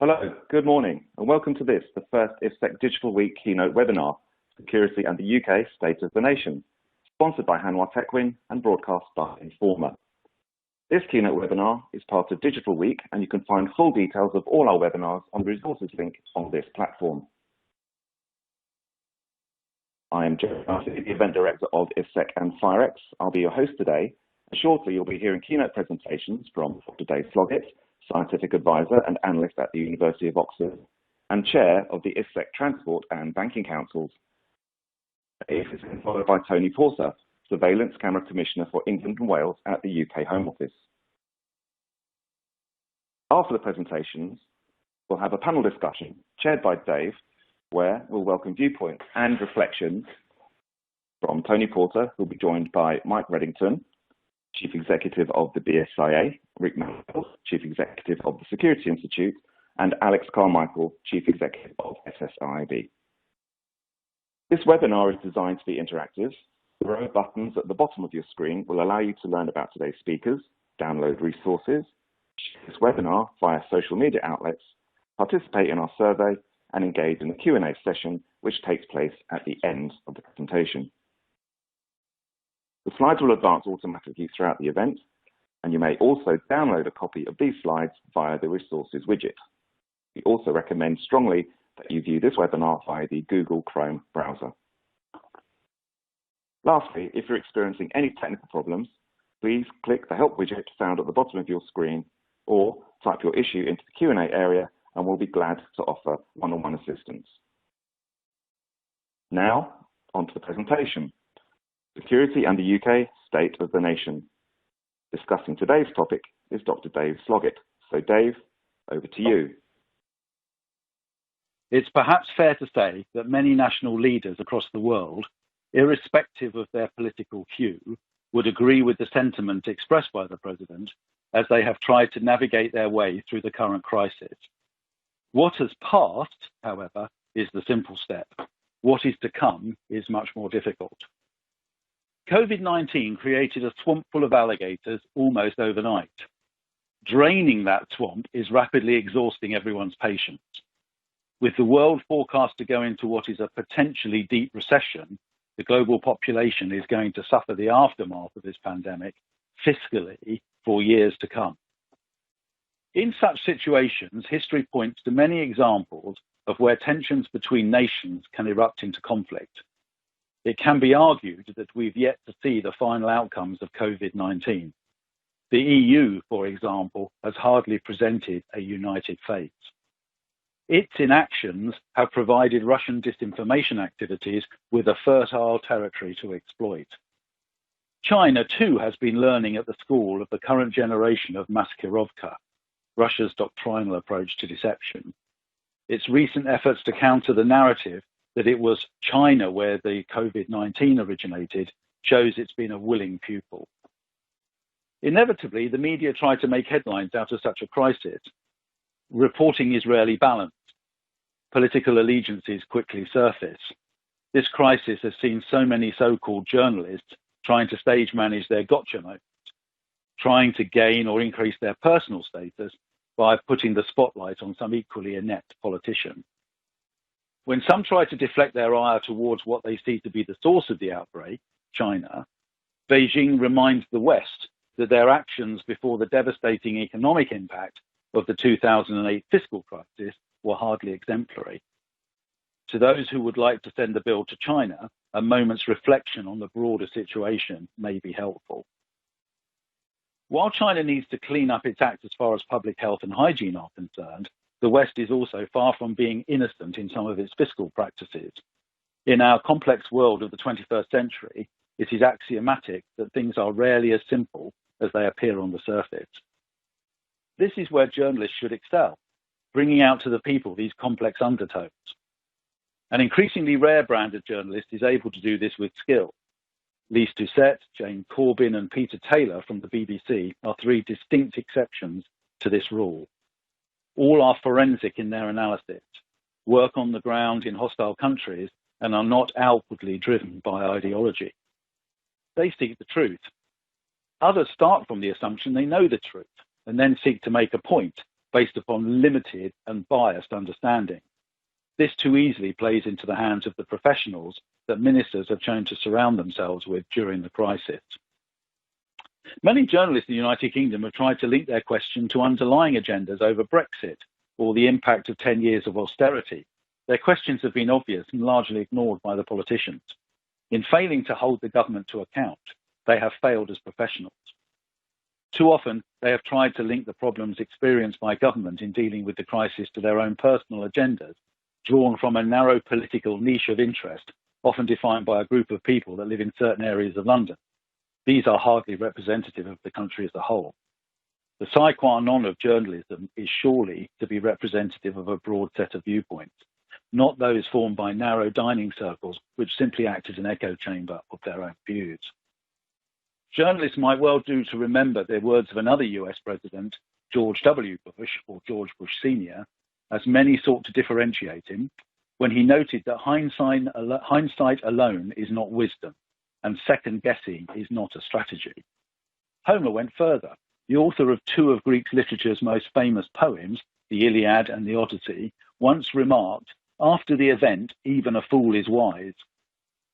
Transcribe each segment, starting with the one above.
Hello, good morning, and welcome to the first IFSEC Digital Week keynote webinar, Security and the UK State of the Nation, sponsored by Hanwha Techwin and broadcast by Informer. This keynote webinar is part of Digital Week, and you can find full details of all our webinars on the resources link on this platform. I am Joe, the Event Director of IFSEC and FireX. I'll be your host today, and shortly you'll be hearing keynote presentations from Dr. Dave Sloggett, Scientific Advisor and Analyst at the University of Oxford, and Chair of the IFSEC Transport and Banking Councils. Dave is followed by Tony Porter, Surveillance Camera Commissioner for England and Wales at the UK Home Office. After the presentations, we'll have a panel discussion chaired by Dave, where we'll welcome viewpoints and reflections from Tony Porter, who'll be joined by Mike Reddington, Chief Executive of the BSIA, Rick Miles, Chief Executive of the Security Institute, and Alex Carmichael, Chief Executive of SSIB. This webinar is designed to be interactive. The row of buttons at the bottom of your screen will allow you to learn about today's speakers, download resources, share this webinar via social media outlets, participate in our survey, and engage in the Q&A session, which takes place at the end of the presentation. The slides will advance automatically throughout the event, and you may also download a copy of these slides via the Resources widget. We also recommend strongly that you view this webinar via the Google Chrome browser. Lastly, if you're experiencing any technical problems, please click the Help widget found at the bottom of your screen, or type your issue into the Q&A area, and we'll be glad to offer one-on-one assistance. Now, on to the presentation. Security and the UK State of the Nation. Discussing today's topic is Dr. Dave Sloggett. So Dave, over to you. It's perhaps fair to say that many national leaders across the world, irrespective of their political hue, would agree with the sentiment expressed by the President as they have tried to navigate their way through the current crisis. What has passed, however, is the simple step. What is to come is much more difficult. COVID-19 created a swamp full of alligators almost overnight. Draining that swamp is rapidly exhausting everyone's patience. With the world forecast to go into what is a potentially deep recession, the global population is going to suffer the aftermath of this pandemic fiscally for years to come. In such situations, history points to many examples of where tensions between nations can erupt into conflict. It can be argued that we've yet to see the final outcomes of COVID-19. The EU, for example, has hardly presented a united face. Its inactions have provided Russian disinformation activities with a fertile territory to exploit. China, too, has been learning at the school of the current generation of Maskirovka, Russia's doctrinal approach to deception. Its recent efforts to counter the narrative that it was China where the COVID-19 originated shows it's been a willing pupil. Inevitably, the media try to make headlines out of such a crisis. Reporting is rarely balanced. Political allegiances quickly surface. This crisis has seen so many so-called journalists trying to stage manage their gotcha moments, trying to gain or increase their personal status by putting the spotlight on some equally inept politician. When some try to deflect their ire towards what they see to be the source of the outbreak, China, Beijing reminds the West that their actions before the devastating economic impact of the 2008 fiscal crisis were hardly exemplary. To those who would like to send the bill to China, a moment's reflection on the broader situation may be helpful. While China needs to clean up its act as far as public health and hygiene are concerned, the West is also far from being innocent in some of its fiscal practices. In our complex world of the 21st century, it is axiomatic that things are rarely as simple as they appear on the surface. This is where journalists should excel, bringing out to the people these complex undertones. An increasingly rare brand of journalist is able to do this with skill. Lise Doucette, Jane Corbin, and Peter Taylor from the BBC are three distinct exceptions to this rule. All are forensic in their analysis, work on the ground in hostile countries, and are not outwardly driven by ideology. They seek the truth. Others start from the assumption they know the truth and then seek to make a point based upon limited and biased understanding. This too easily plays into the hands of the professionals that ministers have chosen to surround themselves with during the crisis. Many journalists in the United Kingdom have tried to link their question to underlying agendas over Brexit or the impact of 10 years of austerity. Their questions have been obvious and largely ignored by the politicians. In failing to hold the government to account, they have failed as professionals. Too often, they have tried to link the problems experienced by government in dealing with the crisis to their own personal agendas, drawn from a narrow political niche of interest, often defined by a group of people that live in certain areas of London. These are hardly representative of the country as a whole. The sine qua non of journalism is surely to be representative of a broad set of viewpoints, not those formed by narrow dining circles which simply act as an echo chamber of their own views. Journalists might well do to remember the words of another US president, George W. Bush, or George Bush Sr., as many sought to differentiate him, when he noted that hindsight alone is not wisdom, and second guessing is not a strategy. Homer went further. The author of two of Greek literature's most famous poems, the Iliad and the Odyssey, once remarked, "After the event, even a fool is wise."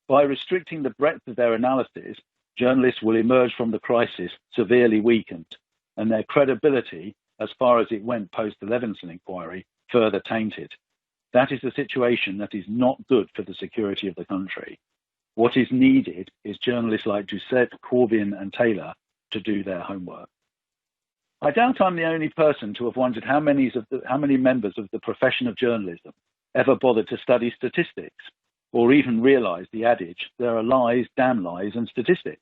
By restricting the breadth of their analysis, journalists will emerge from the crisis severely weakened, and their credibility, as far as it went post the Levinson inquiry, further tainted. That is a situation that is not good for the security of the country. What is needed is journalists like Doucette, Corbyn and Taylor to do their homework. I doubt I'm the only person to have wondered how many members of the profession of journalism ever bothered to study statistics, or even realise the adage, there are lies, damn lies, and statistics.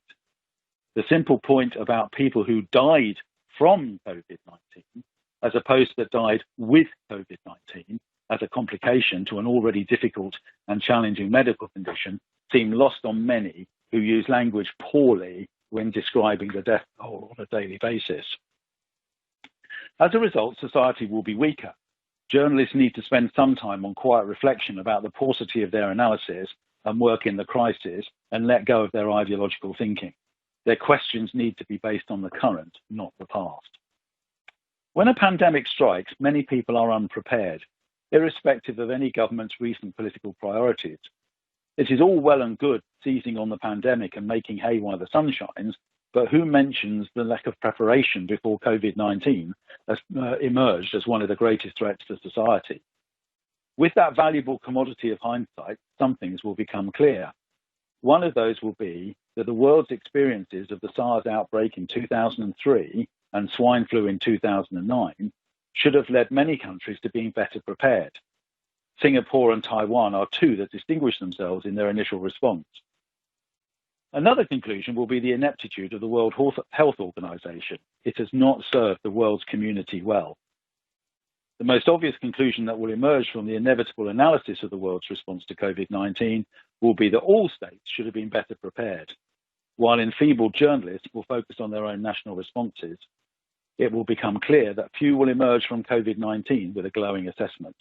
The simple point about people who died from COVID-19, as opposed to died with COVID-19 as a complication to an already difficult and challenging medical condition, seem lost on many who use language poorly when describing the death toll on a daily basis. As a result, society will be weaker. Journalists need to spend some time on quiet reflection about the paucity of their analysis and work in the crisis and let go of their ideological thinking. Their questions need to be based on the current, not the past. When a pandemic strikes, many people are unprepared, irrespective of any government's recent political priorities. It is all well and good seizing on the pandemic and making hay while the sun shines, but who mentions the lack of preparation before COVID-19 has emerged as one of the greatest threats to society? With that valuable commodity of hindsight, some things will become clear. One of those will be that the world's experiences of the SARS outbreak in 2003 and swine flu in 2009 should have led many countries to being better prepared. Singapore and Taiwan are two that distinguish themselves in their initial response. Another conclusion will be the ineptitude of the World Health Organization. It has not served the world's community well. The most obvious conclusion that will emerge from the inevitable analysis of the world's response to COVID-19 will be that all states should have been better prepared. While enfeebled journalists will focus on their own national responses, it will become clear that few will emerge from COVID-19 with a glowing assessment.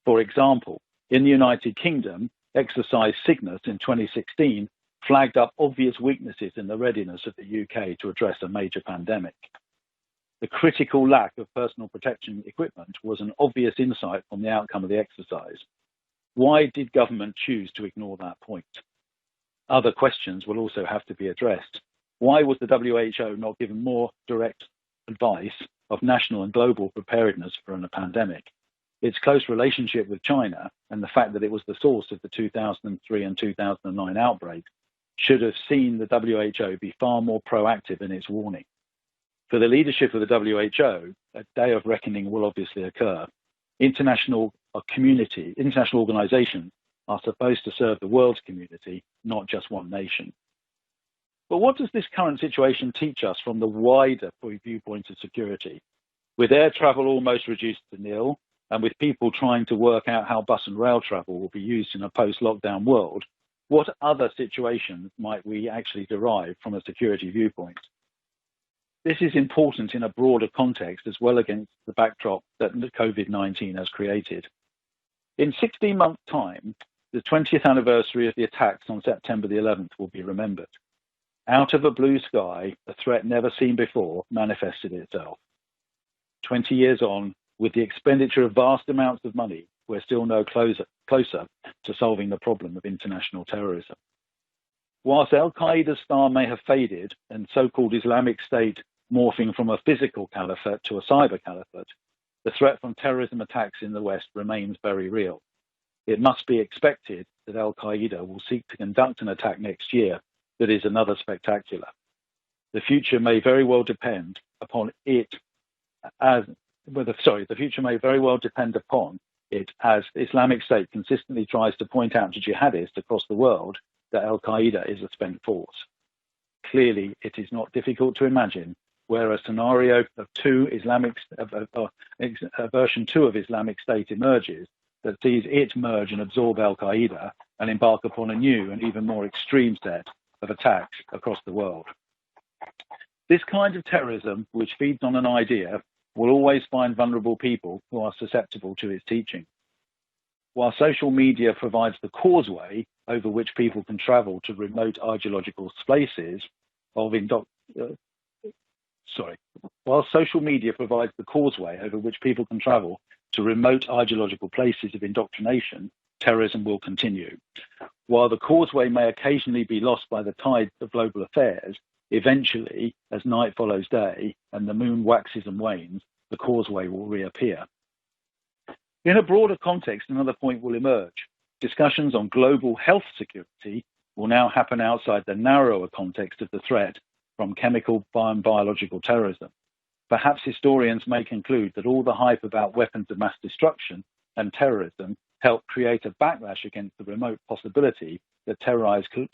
For example, in the United Kingdom, Exercise Cygnus in 2016 flagged up obvious weaknesses in the readiness of the UK to address a major pandemic. The critical lack of personal protection equipment was an obvious insight on the outcome of the exercise. Why did government choose to ignore that point? Other questions will also have to be addressed. Why was the WHO not given more direct advice of national and global preparedness for a pandemic? Its close relationship with China and the fact that it was the source of the 2003 and 2009 outbreak should have seen the WHO be far more proactive in its warning. For the leadership of the WHO, a day of reckoning will obviously occur. International organizations are supposed to serve the world's community, not just one nation. But what does this current situation teach us from the wider viewpoint of security? With air travel almost reduced to nil, and with people trying to work out how bus and rail travel will be used in a post-lockdown world, what other situations might we actually derive from a security viewpoint? This is important in a broader context as well against the backdrop that COVID-19 has created. In 16 months' time, the 20th anniversary of the attacks on September the 11th will be remembered. Out of a blue sky, a threat never seen before manifested itself. 20 years on, with the expenditure of vast amounts of money, we're still no closer to solving the problem of international terrorism. Whilst Al-Qaeda's star may have faded and so-called Islamic State morphing from a physical caliphate to a cyber caliphate, the threat from terrorism attacks in the West remains very real. It must be expected that Al-Qaeda will seek to conduct an attack next year that is another spectacular. The future may very well depend upon it as Islamic State consistently tries to point out to jihadists across the world that Al-Qaeda is a spent force. Clearly, it is not difficult to imagine where a scenario of version 2 of Islamic State emerges that sees it merge and absorb Al-Qaeda and embark upon a new and even more extreme set of attacks across the world. This kind of terrorism, which feeds on an idea, will always find vulnerable people who are susceptible to its teaching. While social media provides the causeway over which people can travel to remote ideological places of indoctrination, terrorism will continue. While the causeway may occasionally be lost by the tide of global affairs, eventually, as night follows day and the moon waxes and wanes, the causeway will reappear. In a broader context, another point will emerge. Discussions on global health security will now happen outside the narrower context of the threat from chemical and biological terrorism. Perhaps historians may conclude that all the hype about weapons of mass destruction and terrorism helped create a backlash against the remote possibility that terrorists could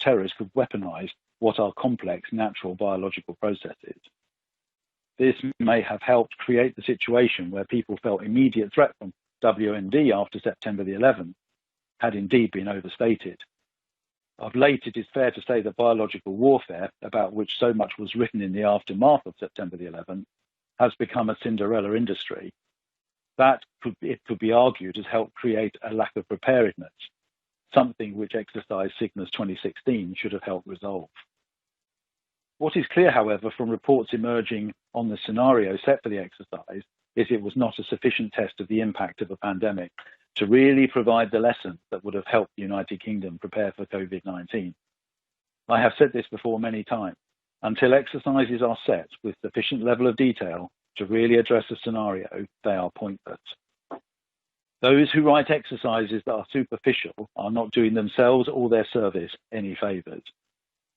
weaponize what are complex natural biological processes. This may have helped create the situation where people felt immediate threat from WMD after September the 11th had indeed been overstated. Of late, it is fair to say that biological warfare, about which so much was written in the aftermath of September the 11th, has become a Cinderella industry. It could be argued has helped create a lack of preparedness, something which Exercise Cygnus 2016 should have helped resolve. What is clear, however, from reports emerging on the scenario set for the exercise is it was not a sufficient test of the impact of a pandemic to really provide the lesson that would have helped the United Kingdom prepare for COVID-19. I have said this before many times. Until exercises are set with sufficient level of detail to really address a scenario, they are pointless. Those who write exercises that are superficial are not doing themselves or their service any favours.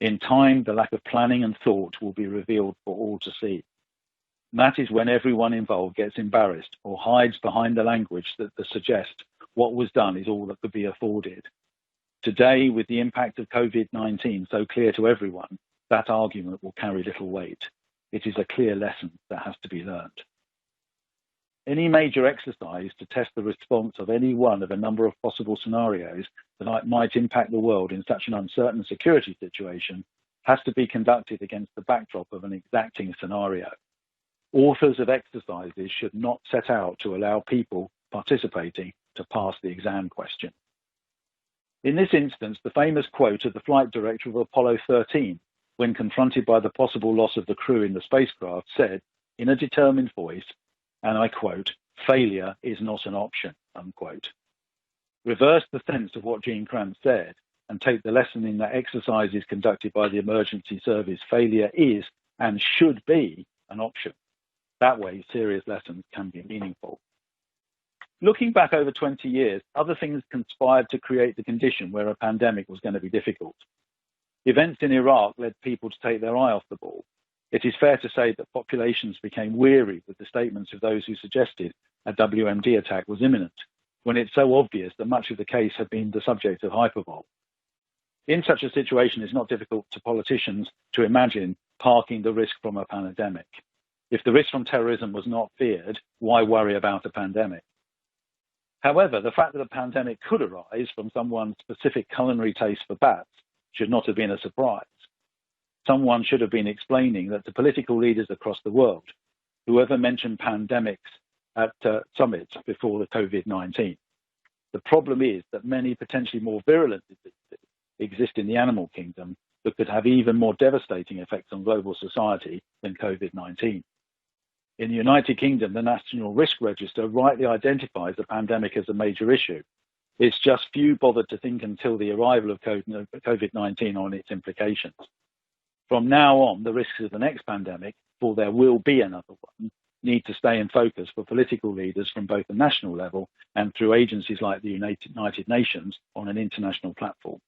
In time, the lack of planning and thought will be revealed for all to see. That is when everyone involved gets embarrassed or hides behind the language that suggests what was done is all that could be afforded. Today, with the impact of COVID-19 so clear to everyone, that argument will carry little weight. It is a clear lesson that has to be learned. Any major exercise to test the response of any one of a number of possible scenarios that might impact the world in such an uncertain security situation has to be conducted against the backdrop of an exacting scenario. Authors of exercises should not set out to allow people participating to pass the exam question. In this instance, the famous quote of the flight director of Apollo 13, when confronted by the possible loss of the crew in the spacecraft, said in a determined voice, and I quote, "Failure is not an option," unquote. Reverse the sense of what Gene Kranz said and take the lesson in that exercises conducted by the emergency service, failure is and should be an option. That way, serious lessons can be meaningful. Looking back over 20 years, other things conspired to create the condition where a pandemic was going to be difficult. Events in Iraq led people to take their eye off the ball. It is fair to say that populations became weary with the statements of those who suggested a WMD attack was imminent, when it's so obvious that much of the case had been the subject of hyperbole. In such a situation, it's not difficult to politicians to imagine parking the risk from a pandemic. If the risk from terrorism was not feared, why worry about a pandemic? However, the fact that a pandemic could arise from someone's specific culinary taste for bats should not have been a surprise. Someone should have been explaining that to political leaders across the world, whoever mentioned pandemics at summits before the COVID-19. The problem is that many potentially more virulent diseases exist in the animal kingdom that could have even more devastating effects on global society than COVID-19. In the United Kingdom, the National Risk Register rightly identifies the pandemic as a major issue. It's just few bothered to think until the arrival of COVID-19 on its implications. From now on, the risks of the next pandemic, for there will be another one, need to stay in focus for political leaders from both the national level and through agencies like the United Nations on an international platform.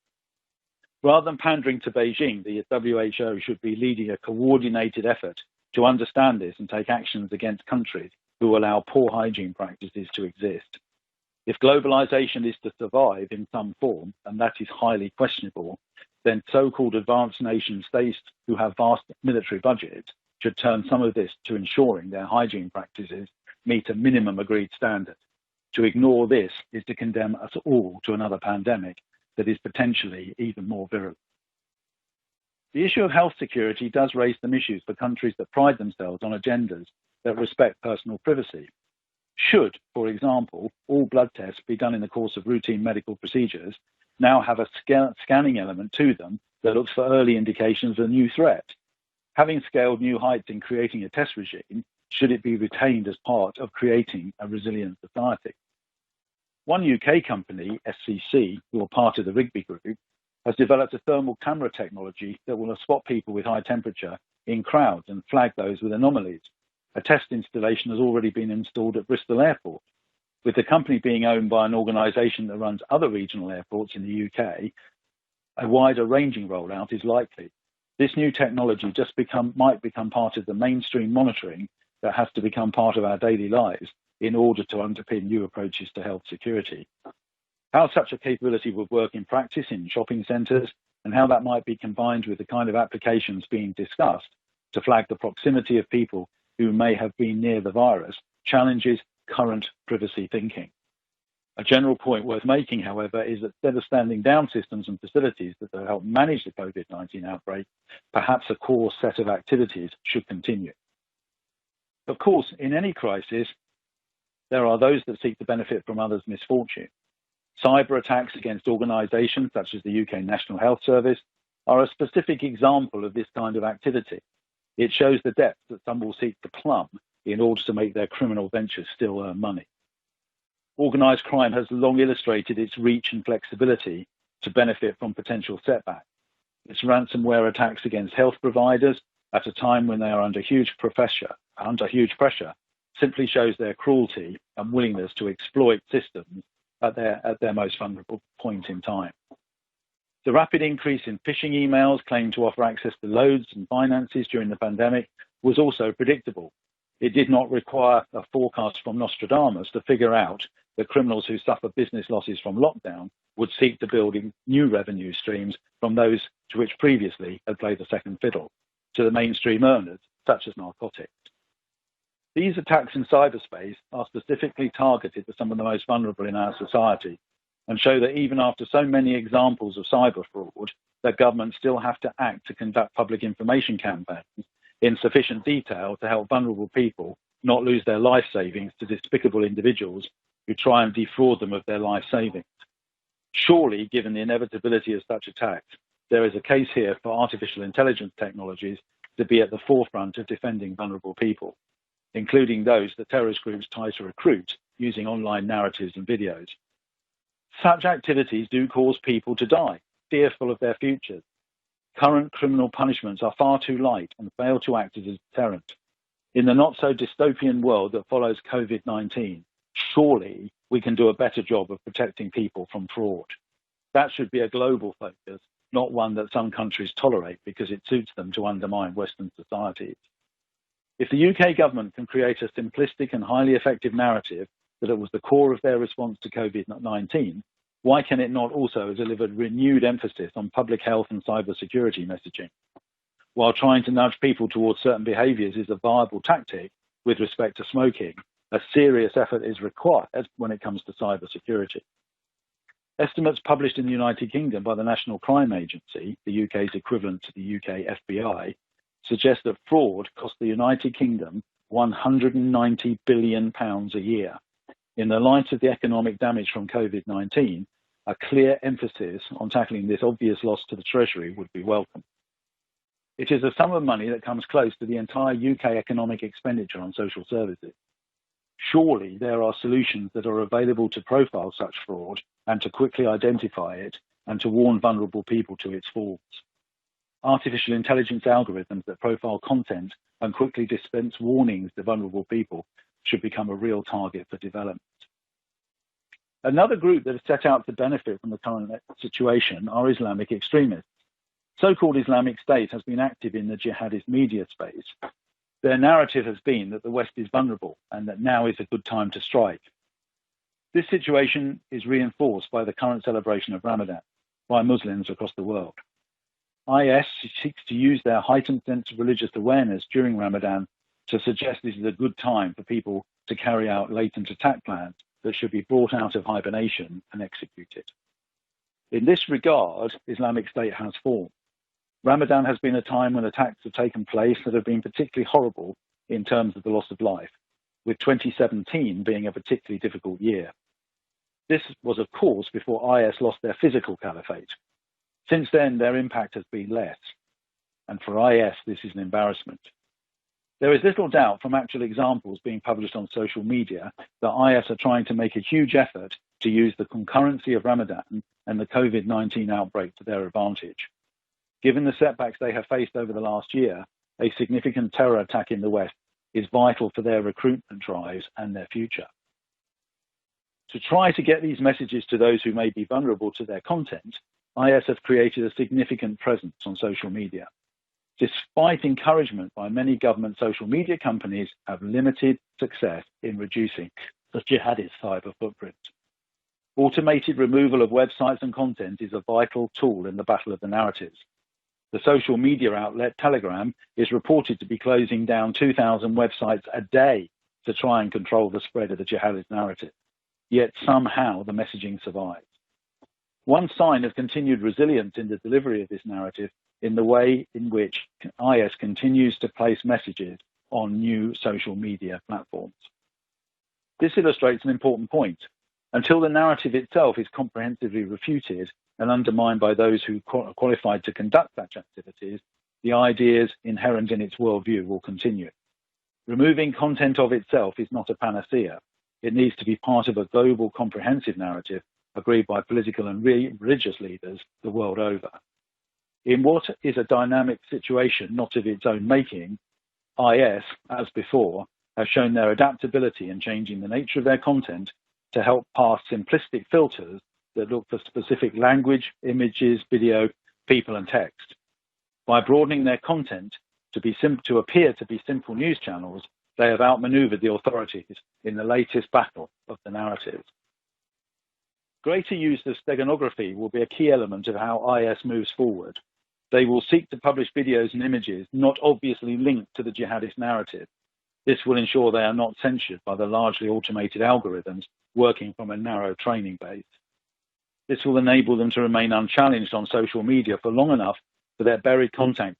Rather than pandering to Beijing, the WHO should be leading a coordinated effort to understand this and take actions against countries who allow poor hygiene practices to exist. If globalization is to survive in some form, and that is highly questionable, then so-called advanced nation states who have vast military budgets should turn some of this to ensuring their hygiene practices meet a minimum agreed standard. To ignore this is to condemn us all to another pandemic that is potentially even more virulent. The issue of health security does raise some issues for countries that pride themselves on agendas that respect personal privacy. Should, for example, all blood tests be done in the course of routine medical procedures now have a scanning element to them that looks for early indications of a new threat? Having scaled new heights in creating a test regime, should it be retained as part of creating a resilient society? One UK company, SCC, who are part of the Rigby Group, has developed a thermal camera technology that will spot people with high temperature in crowds and flag those with anomalies. A test installation has already been installed at Bristol Airport. With the company being owned by an organisation that runs other regional airports in the UK, a wider ranging rollout is likely. This new technology might become part of the mainstream monitoring that has to become part of our daily lives in order to underpin new approaches to health security. How such a capability would work in practice in shopping centres and how that might be combined with the kind of applications being discussed to flag the proximity of people who may have been near the virus challenges current privacy thinking. A general point worth making, however, is that instead of standing down systems and facilities that will help manage the COVID-19 outbreak, perhaps a core set of activities should continue. Of course, in any crisis, there are those that seek to benefit from others' misfortune. Cyber attacks against organisations such as the UK National Health Service are a specific example of this kind of activity. It shows the depth that some will seek to plumb in order to make their criminal ventures still earn money. Organised crime has long illustrated its reach and flexibility to benefit from potential setbacks. Its ransomware attacks against health providers at a time when they are under huge pressure simply shows their cruelty and willingness to exploit systems at their most vulnerable point in time. The rapid increase in phishing emails claiming to offer access to loans and finances during the pandemic was also predictable. It did not require a forecast from Nostradamus to figure out that criminals who suffer business losses from lockdown would seek to build new revenue streams from those to which previously had played the second fiddle, to the mainstream earners, such as narcotics. These attacks in cyberspace are specifically targeted to some of the most vulnerable in our society and show that even after so many examples of cyber fraud, that governments still have to act to conduct public information campaigns in sufficient detail to help vulnerable people not lose their life savings to despicable individuals who try and defraud them of their life savings. Surely, given the inevitability of such attacks, there is a case here for artificial intelligence technologies to be at the forefront of defending vulnerable people, including those that terrorist groups try to recruit using online narratives and videos. Such activities do cause people to die, fearful of their futures. Current criminal punishments are far too light and fail to act as a deterrent. In the not-so-dystopian world that follows COVID-19, surely we can do a better job of protecting people from fraud. That should be a global focus, not one that some countries tolerate because it suits them to undermine Western societies. If the UK government can create a simplistic and highly effective narrative that it was the core of their response to COVID-19, why can it not also deliver renewed emphasis on public health and cybersecurity messaging? While trying to nudge people towards certain behaviours is a viable tactic with respect to smoking, a serious effort is required when it comes to cybersecurity. Estimates published in the United Kingdom by the National Crime Agency, the UK's equivalent to the UK FBI, suggest that fraud costs the United Kingdom £190 billion a year. In the light of the economic damage from COVID-19, a clear emphasis on tackling this obvious loss to the Treasury would be welcome. It is a sum of money that comes close to the entire UK economic expenditure on social services. Surely there are solutions that are available to profile such fraud and to quickly identify it and to warn vulnerable people to its forms. Artificial intelligence algorithms that profile content and quickly dispense warnings to vulnerable people should become a real target for development. Another group that is set out to benefit from the current situation are Islamic extremists. So-called Islamic State has been active in the jihadist media space. Their narrative has been that the West is vulnerable and that now is a good time to strike. This situation is reinforced by the current celebration of Ramadan by Muslims across the world. IS seeks to use their heightened sense of religious awareness during Ramadan to suggest this is a good time for people to carry out latent attack plans that should be brought out of hibernation and executed. In this regard, Islamic State has formed. Ramadan has been a time when attacks have taken place that have been particularly horrible in terms of the loss of life, with 2017 being a particularly difficult year. This was, of course, before IS lost their physical caliphate. Since then, their impact has been less, and for IS, this is an embarrassment. There is little doubt from actual examples being published on social media that IS are trying to make a huge effort to use the concurrency of Ramadan and the COVID-19 outbreak to their advantage. Given the setbacks they have faced over the last year, a significant terror attack in the West is vital for their recruitment drives and their future. To try to get these messages to those who may be vulnerable to their content, IS have created a significant presence on social media. Despite encouragement by many government social media companies, have limited success in reducing the jihadist cyber footprint. Automated removal of websites and content is a vital tool in the battle of the narratives. The social media outlet Telegram is reported to be closing down 2,000 websites a day to try and control the spread of the jihadist narrative. Yet somehow the messaging survives. One sign of continued resilience in the delivery of this narrative in the way in which IS continues to place messages on new social media platforms. This illustrates an important point. Until the narrative itself is comprehensively refuted and undermined by those who are qualified to conduct such activities, the ideas inherent in its worldview will continue. Removing content of itself is not a panacea. It needs to be part of a global comprehensive narrative agreed by political and religious leaders the world over. In what is a dynamic situation not of its own making, IS, as before, have shown their adaptability in changing the nature of their content to help past simplistic filters that look for specific language, images, video, people, and text. By broadening their content to appear to be simple news channels, they have outmaneuvered the authorities in the latest battle of the narratives. Greater use of steganography will be a key element of how IS moves forward. They will seek to publish videos and images not obviously linked to the jihadist narrative. This will ensure they are not censored by the largely automated algorithms working from a narrow training base. This will enable them to remain unchallenged on social media for long enough for their buried content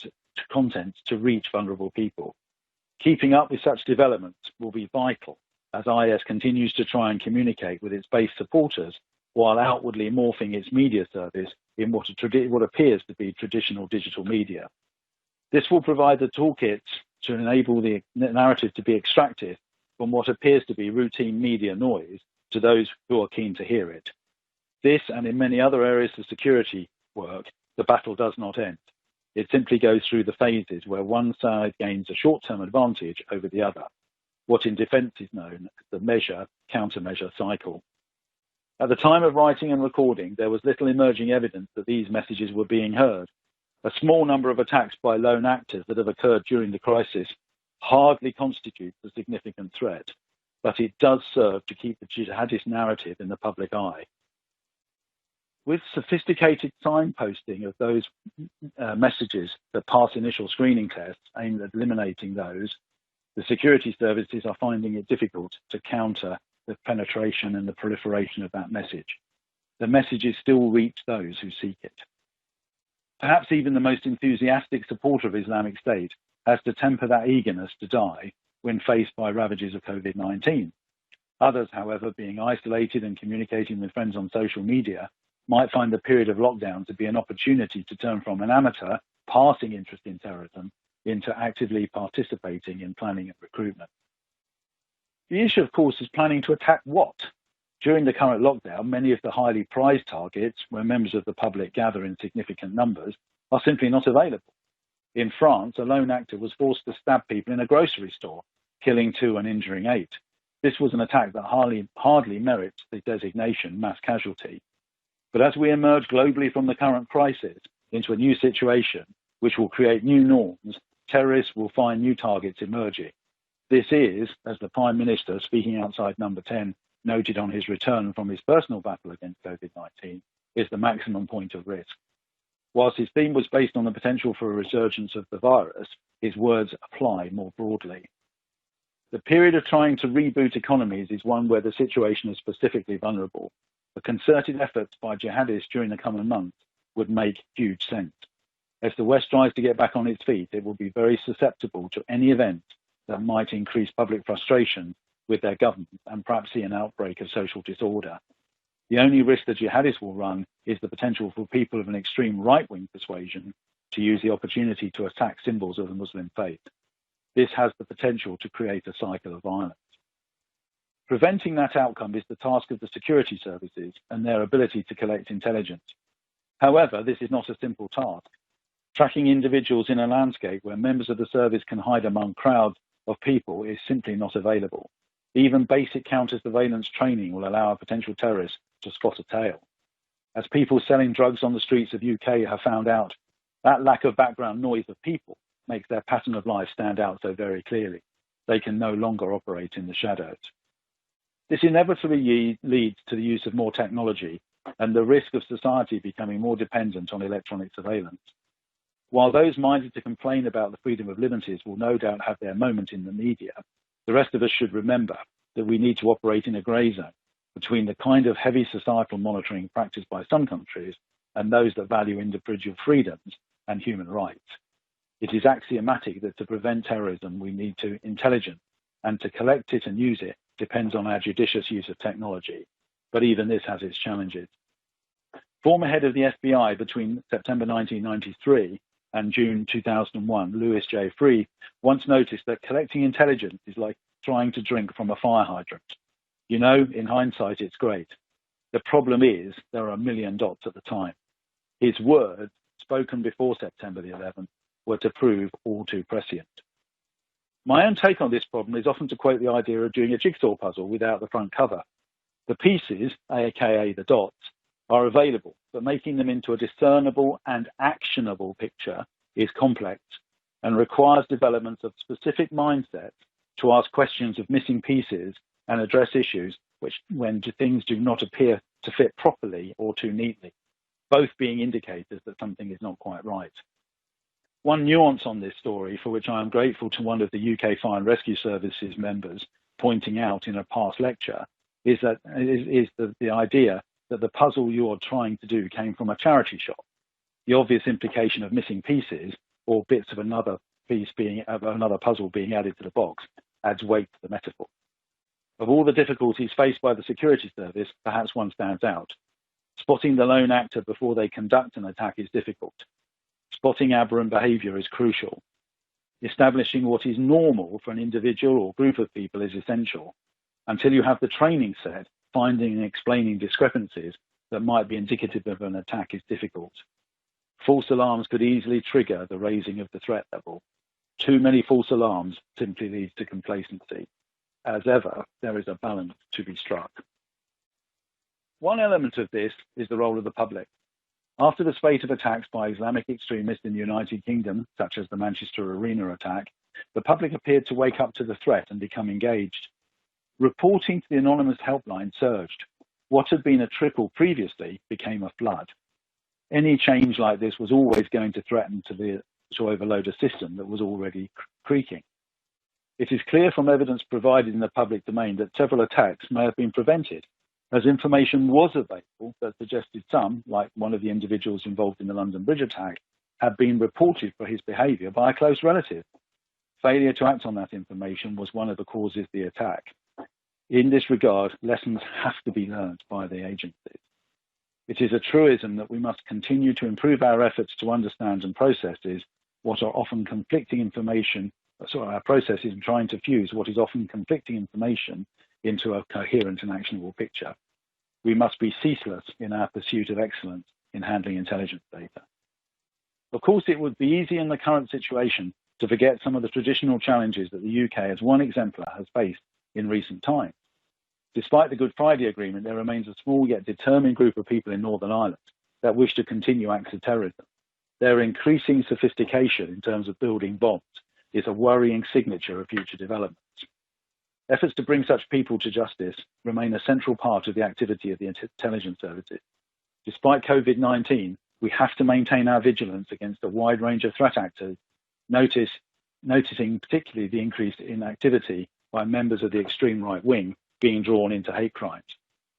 to reach vulnerable people. Keeping up with such developments will be vital as IS continues to try and communicate with its base supporters while outwardly morphing its media service in what appears to be traditional digital media. This will provide the toolkits to enable the narrative to be extracted from what appears to be routine media noise to those who are keen to hear it. This, and in many other areas of security work, the battle does not end. It simply goes through the phases where one side gains a short-term advantage over the other, what in defense is known as the measure-countermeasure cycle. At the time of writing and recording, there was little emerging evidence that these messages were being heard. A small number of attacks by lone actors that have occurred during the crisis hardly constitutes a significant threat, but it does serve to keep the jihadist narrative in the public eye. With sophisticated signposting of those messages that pass initial screening tests aimed at eliminating those, the security services are finding it difficult to counter the penetration and the proliferation of that message. The messages still reach those who seek it. Perhaps even the most enthusiastic supporter of Islamic State has to temper that eagerness to die when faced by ravages of COVID-19. Others, however, being isolated and communicating with friends on social media, might find the period of lockdown to be an opportunity to turn from an amateur passing interest in terrorism into actively participating in planning and recruitment. The issue, of course, is planning to attack what? During the current lockdown, many of the highly prized targets, where members of the public gather in significant numbers, are simply not available. In France, a lone actor was forced to stab people in a grocery store, killing 2 and injuring 8. This was an attack that hardly merits the designation mass casualty. But as we emerge globally from the current crisis into a new situation, which will create new norms, terrorists will find new targets emerging. This is, as the Prime Minister, speaking outside Number 10, noted on his return from his personal battle against COVID-19, is the maximum point of risk. Whilst his theme was based on the potential for a resurgence of the virus, his words apply more broadly. The period of trying to reboot economies is one where the situation is specifically vulnerable. The concerted efforts by jihadists during the coming months would make huge sense. As the West tries to get back on its feet, it will be very susceptible to any event that might increase public frustration with their government and perhaps see an outbreak of social disorder. The only risk the jihadists will run is the potential for people of an extreme right-wing persuasion to use the opportunity to attack symbols of the Muslim faith. This has the potential to create a cycle of violence. Preventing that outcome is the task of the security services and their ability to collect intelligence. However, this is not a simple task. Tracking individuals in a landscape where members of the service can hide among crowds of people is simply not available. Even basic counter-surveillance training will allow a potential terrorist to spot a tail. As people selling drugs on the streets of UK have found out, that lack of background noise of people makes their pattern of life stand out so very clearly. They can no longer operate in the shadows. This inevitably leads to the use of more technology and the risk of society becoming more dependent on electronic surveillance. While those minded to complain about the freedom of liberties will no doubt have their moment in the media, the rest of us should remember that we need to operate in a grey zone between the kind of heavy societal monitoring practiced by some countries and those that value individual freedoms and human rights. It is axiomatic that to prevent terrorism, we need to intelligence, and to collect it and use it depends on our judicious use of technology. But even this has its challenges. Former head of the FBI between September 1993 and June 2001, Louis J. Freeh, once noticed that collecting intelligence is like trying to drink from a fire hydrant. You know, in hindsight, it's great. The problem is there are a million dots at the time. His words, spoken before September the 11th, were to prove all too prescient. My own take on this problem is often to quote the idea of doing a jigsaw puzzle without the front cover. The pieces, aka the dots, are available, but making them into a discernible and actionable picture is complex and requires development of specific mindsets to ask questions of missing pieces and address issues which, when things do not appear to fit properly or too neatly, both being indicators that something is not quite right. One nuance on this story, for which I am grateful to one of the UK Fire and Rescue Services members pointing out in a past lecture, is the idea that the puzzle you're trying to do came from a charity shop. The obvious implication of missing pieces or bits of another puzzle being added to the box adds weight to the metaphor. Of all the difficulties faced by the security service, perhaps one stands out. Spotting the lone actor before they conduct an attack is difficult. Spotting aberrant behavior is crucial. Establishing what is normal for an individual or group of people is essential. Until you have the training set, finding and explaining discrepancies that might be indicative of an attack is difficult. False alarms could easily trigger the raising of the threat level. Too many false alarms simply leads to complacency. As ever, there is a balance to be struck. One element of this is the role of the public. After the spate of attacks by Islamic extremists in the United Kingdom, such as the Manchester Arena attack, the public appeared to wake up to the threat and become engaged. Reporting to the anonymous helpline surged. What had been a trickle previously became a flood. Any change like this was always going to threaten to overload a system that was already creaking. It is clear from evidence provided in the public domain that several attacks may have been prevented, as information was available that suggested some, like one of the individuals involved in the London Bridge attack, had been reported for his behaviour by a close relative. Failure to act on that information was one of the causes of the attack. In this regard, lessons have to be learned by the agencies. It is a truism that we must continue to improve our efforts to understand and processes what are often conflicting information, our processes in trying to fuse what is often conflicting information into a coherent and actionable picture. We must be ceaseless in our pursuit of excellence in handling intelligence data. Of course, it would be easy in the current situation to forget some of the traditional challenges that the UK as one exemplar has faced in recent times. Despite the Good Friday Agreement, there remains a small yet determined group of people in Northern Ireland that wish to continue acts of terrorism. Their increasing sophistication in terms of building bombs is a worrying signature of future developments. Efforts to bring such people to justice remain a central part of the activity of the intelligence services. Despite COVID-19, we have to maintain our vigilance against a wide range of threat actors, noticing particularly the increase in activity by members of the extreme right wing being drawn into hate crimes.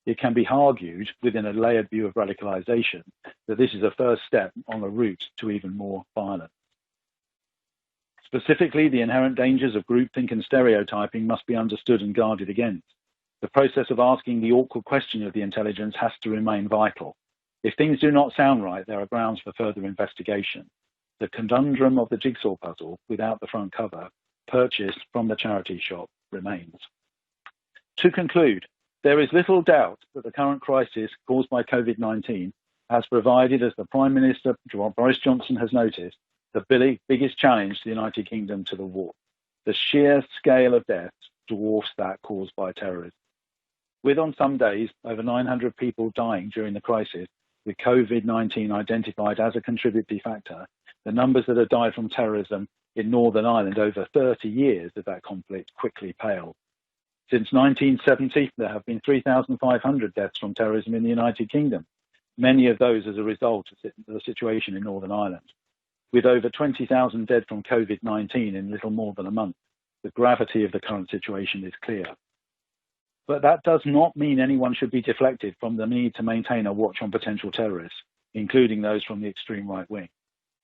It can be argued, within a layered view of radicalisation, that this is a first step on the route to even more violence. Specifically, the inherent dangers of groupthink and stereotyping must be understood and guarded against. The process of asking the awkward question of the intelligence has to remain vital. If things do not sound right, there are grounds for further investigation. The conundrum of the jigsaw puzzle, without the front cover, purchased from the charity shop, remains. To conclude, there is little doubt that the current crisis caused by COVID-19 has provided, as the Prime Minister Boris Johnson has noticed, the biggest challenge to the United Kingdom to the war. The sheer scale of deaths dwarfs that caused by terrorism. With on some days over 900 people dying during the crisis, with COVID-19 identified as a contributory factor, the numbers that have died from terrorism in Northern Ireland over 30 years of that conflict quickly pale. Since 1970, there have been 3,500 deaths from terrorism in the United Kingdom, many of those as a result of the situation in Northern Ireland. With over 20,000 dead from COVID-19 in little more than a month, the gravity of the current situation is clear. But that does not mean anyone should be deflected from the need to maintain a watch on potential terrorists, including those from the extreme right wing.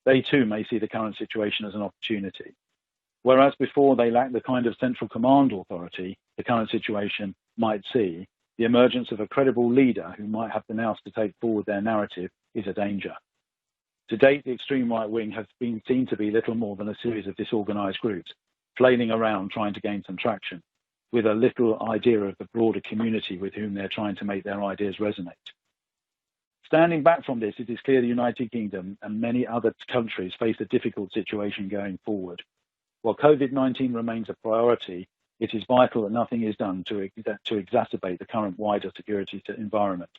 They too may see the current situation as an opportunity. Whereas before they lacked the kind of central command authority the current situation might see, the emergence of a credible leader who might have the nous to take forward their narrative is a danger. To date, the extreme right wing has been seen to be little more than a series of disorganized groups, flailing around trying to gain some traction, with a little idea of the broader community with whom they're trying to make their ideas resonate. Standing back from this, it is clear the United Kingdom and many other countries face a difficult situation going forward. While COVID-19 remains a priority, it is vital that nothing is done to exacerbate the current wider security environment.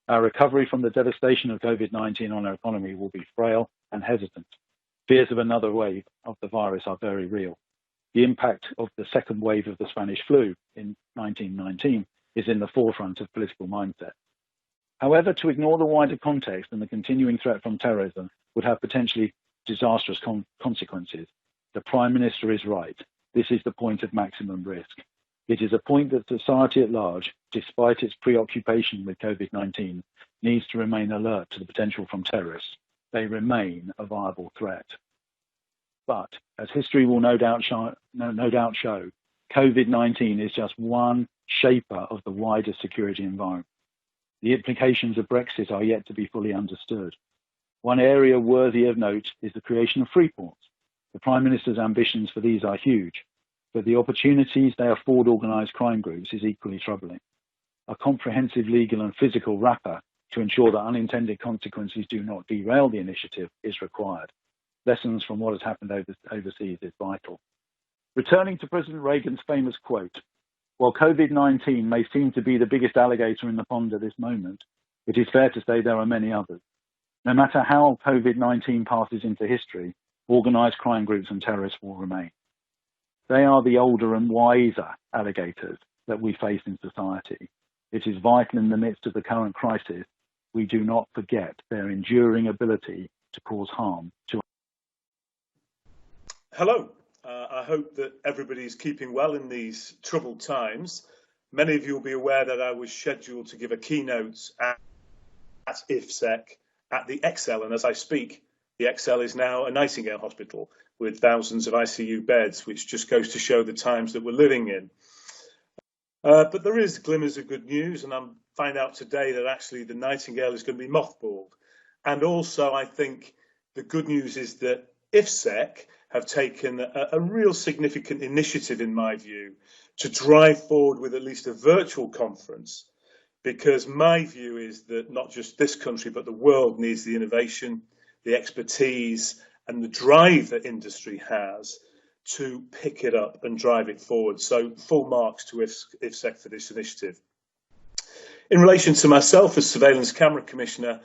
Our recovery from the devastation of COVID-19 on our economy will be frail and hesitant. Fears of another wave of the virus are very real. The impact of the second wave of the Spanish flu in 1919 is in the forefront of political mindset. However, to ignore the wider context and the continuing threat from terrorism would have potentially disastrous consequences. The Prime Minister is right. This is the point of maximum risk. It is a point that society at large, despite its preoccupation with COVID-19, needs to remain alert to the potential from terrorists. They remain a viable threat. But, as history will no doubt show, COVID-19 is just one shaper of the wider security environment. The implications of Brexit are yet to be fully understood. One area worthy of note is the creation of free ports. The Prime Minister's ambitions for these are huge, but the opportunities they afford organised crime groups is equally troubling. A comprehensive legal and physical wrapper to ensure that unintended consequences do not derail the initiative is required. Lessons from what has happened overseas is vital. Returning to President Reagan's famous quote, while COVID-19 may seem to be the biggest alligator in the pond at this moment, it is fair to say there are many others. No matter how COVID-19 passes into history, organised crime groups and terrorists will remain. They are the older and wiser alligators that we face in society. It is vital in the midst of the current crisis we do not forget their enduring ability to cause harm to. Hello. I hope that everybody's keeping well in these troubled times. Many of you will be aware that I was scheduled to give a keynote at IFSEC at the ExCeL, and as I speak, the ExCeL is now a Nightingale hospital with thousands of ICU beds, which just goes to show the times that we're living in. But there is glimmers of good news, and I'm find out today that actually the Nightingale is going to be mothballed. And also, I think the good news is that IFSEC have taken a real significant initiative, in my view, to drive forward with at least a virtual conference, because my view is that not just this country, but the world needs the innovation, the expertise, and the drive that industry has to pick it up and drive it forward. So full marks to IFSEC for this initiative. In relation to myself as Surveillance Camera Commissioner,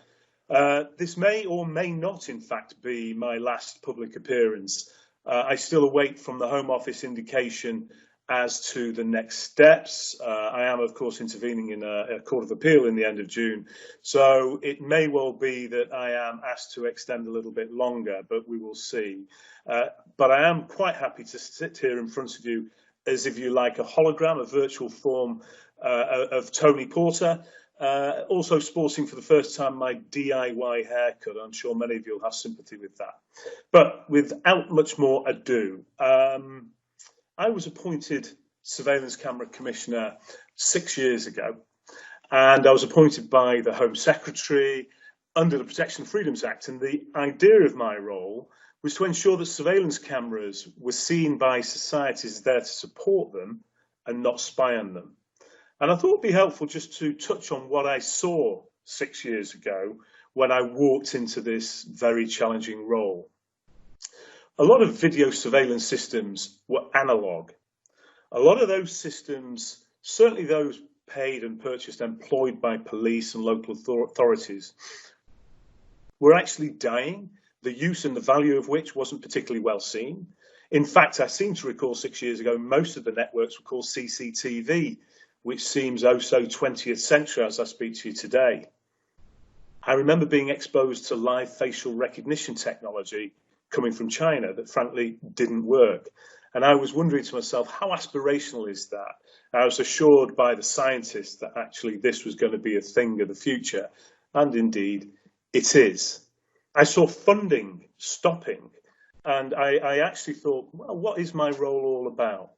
this may or may not, in fact, be my last public appearance. I still await from the Home Office indication as to the next steps. I am, of course, intervening in a Court of Appeal in the end of June, so it may well be that I am asked to extend a little bit longer, but we will see. But I am quite happy to sit here in front of you as, if you like, a hologram, a virtual form of Tony Porter, also sporting for the first time my DIY haircut. I'm sure many of you will have sympathy with that. But without much more ado, I was appointed Surveillance Camera Commissioner 6 years ago, and I was appointed by the Home Secretary under the Protection and Freedoms Act, and the idea of my role was to ensure that surveillance cameras were seen by societies there to support them and not spy on them. And I thought it would be helpful just to touch on what I saw 6 years ago when I walked into this very challenging role. A lot of video surveillance systems were analog. A lot of those systems, certainly those paid and purchased, employed by police and local authorities, were actually dying, the use and the value of which wasn't particularly well seen. In fact, I seem to recall 6 years ago, most of the networks were called CCTV, which seems oh so 20th century as I speak to you today. I remember being exposed to live facial recognition technology coming from China that frankly didn't work. And I was wondering to myself, how aspirational is that? I was assured by the scientists that actually this was going to be a thing of the future. And indeed, it is. I saw funding stopping. And I actually thought, well, what is my role all about?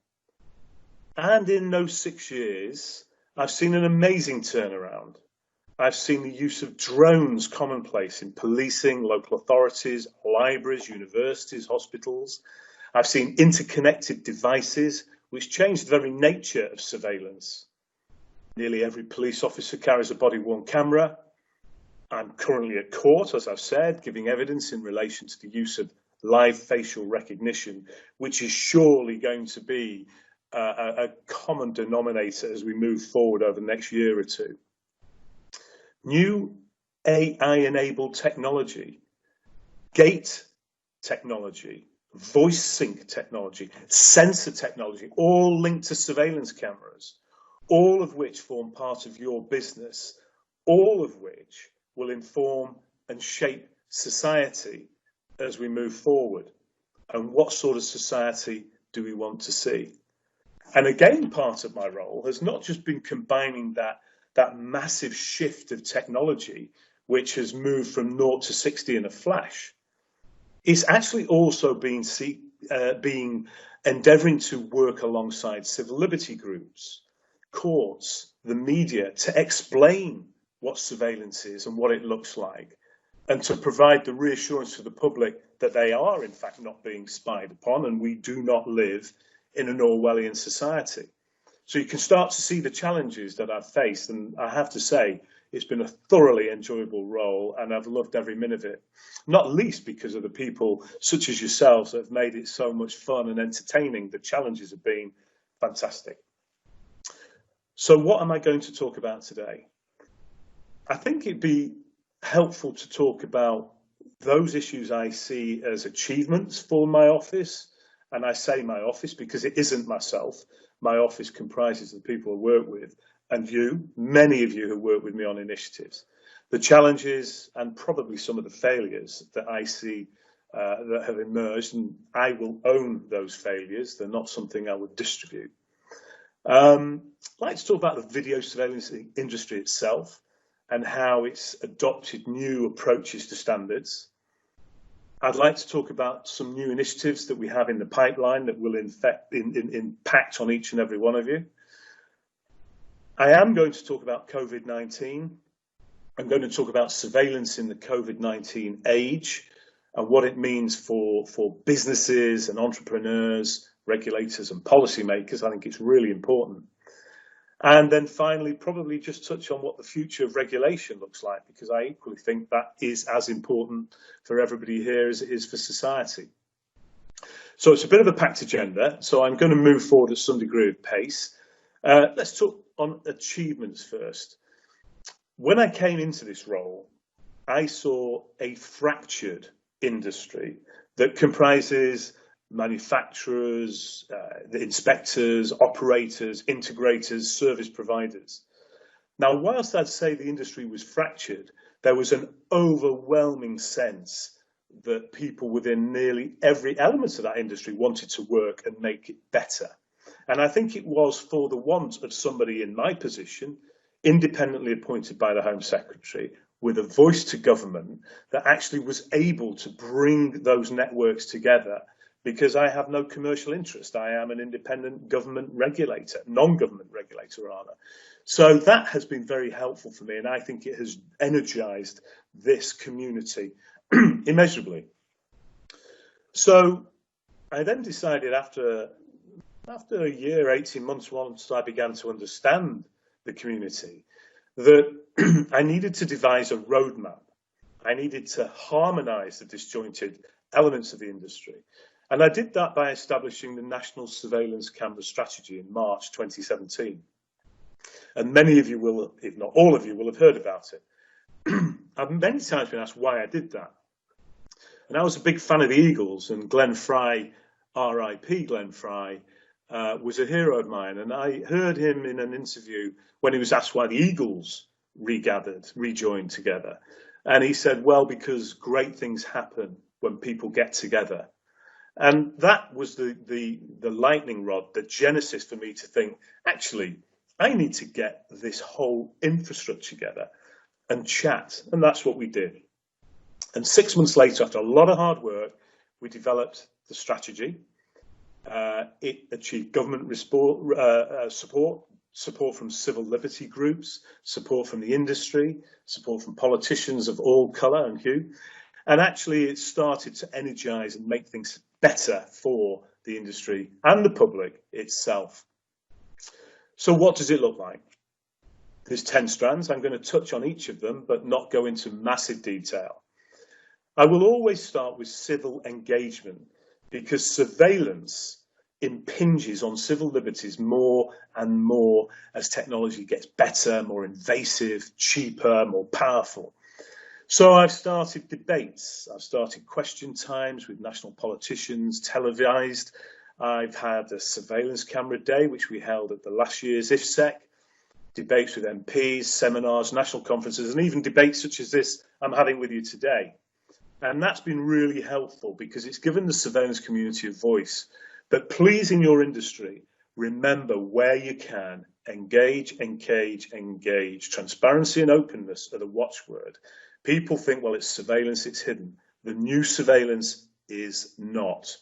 And in those 6 years, I've seen an amazing turnaround. I've seen the use of drones commonplace in policing, local authorities, libraries, universities, hospitals. I've seen interconnected devices which changed the very nature of surveillance. Nearly every police officer carries a body-worn camera. I'm currently at court, as I've said, giving evidence in relation to the use of live facial recognition, which is surely going to be a common denominator as we move forward over the next year or two. New AI-enabled technology, gate technology, voice sync technology, sensor technology, all linked to surveillance cameras, all of which form part of your business, all of which will inform and shape society as we move forward. And what sort of society do we want to see? And again, part of my role has not just been combining that massive shift of technology, which has moved from 0 to 60 in a flash. It's actually also been endeavouring to work alongside civil liberty groups, courts, the media, to explain what surveillance is and what it looks like, and to provide the reassurance to the public that they are in fact not being spied upon and we do not live in an Orwellian society. So you can start to see the challenges that I've faced, and I have to say it's been a thoroughly enjoyable role and I've loved every minute of it, not least because of the people such as yourselves that have made it so much fun and entertaining. The challenges have been fantastic. So what am I going to talk about today? I think it'd be helpful to talk about those issues I see as achievements for my office. And I say my office because it isn't myself. My office comprises the people I work with and you, many of you who work with me on initiatives. The challenges and probably some of the failures that I see that have emerged, and I will own those failures. They're not something I would distribute. I'd like to talk about the video surveillance industry itself and how it's adopted new approaches to standards. I'd like to talk about some new initiatives that we have in the pipeline that will impact on each and every one of you. I am going to talk about COVID-19. I'm going to talk about surveillance in the COVID-19 age and what it means for businesses and entrepreneurs, regulators and policymakers. I think it's really important. And then finally, probably just touch on what the future of regulation looks like, because I equally think that is as important for everybody here as it is for society. So it's a bit of a packed agenda, so I'm going to move forward at some degree of pace. Let's talk on achievements first. When I came into this role, I saw a fractured industry that comprises manufacturers, the inspectors, operators, integrators, service providers. Now, whilst I'd say the industry was fractured, there was an overwhelming sense that people within nearly every element of that industry wanted to work and make it better. And I think it was for the want of somebody in my position, independently appointed by the Home Secretary, with a voice to government, that actually was able to bring those networks together, because I have no commercial interest. I am an independent government regulator, non-government regulator rather. So that has been very helpful for me, and I think it has energized this community immeasurably. So I then decided after a year, 18 months, once I began to understand the community, that I needed to devise a roadmap. I needed to harmonize the disjointed elements of the industry. And I did that by establishing the National Surveillance Camera Strategy in March 2017. And many of you will, if not all of you, will have heard about it. I've many times been asked why I did that. And I was a big fan of the Eagles, and Glenn Fry, RIP Glenn Fry, was a hero of mine. And I heard him in an interview when he was asked why the Eagles rejoined together. And he said, well, because great things happen when people get together. And that was the lightning rod, the genesis for me to think, actually, I need to get this whole infrastructure together and chat. And that's what we did. And 6 months later, after a lot of hard work, we developed the strategy. It achieved government support from civil liberty groups, support from the industry, support from politicians of all colour and hue. And actually, it started to energise and make things better for the industry and the public itself. So what does it look like? There's 10 strands. I'm going to touch on each of them, but not go into massive detail. I will always start with civil engagement, because surveillance impinges on civil liberties more and more as technology gets better, more invasive, cheaper, more powerful. So I've started debates. I've started question times with national politicians, televised. I've had a surveillance camera day, which we held at the last year's IFSEC, debates with MPs, seminars, national conferences, and even debates such as this I'm having with you today. And that's been really helpful because it's given the surveillance community a voice. But please, in your industry, remember where you can, engage, engage, engage. Transparency and openness are the watchword. People think, well, it's surveillance, it's hidden. The new surveillance is not.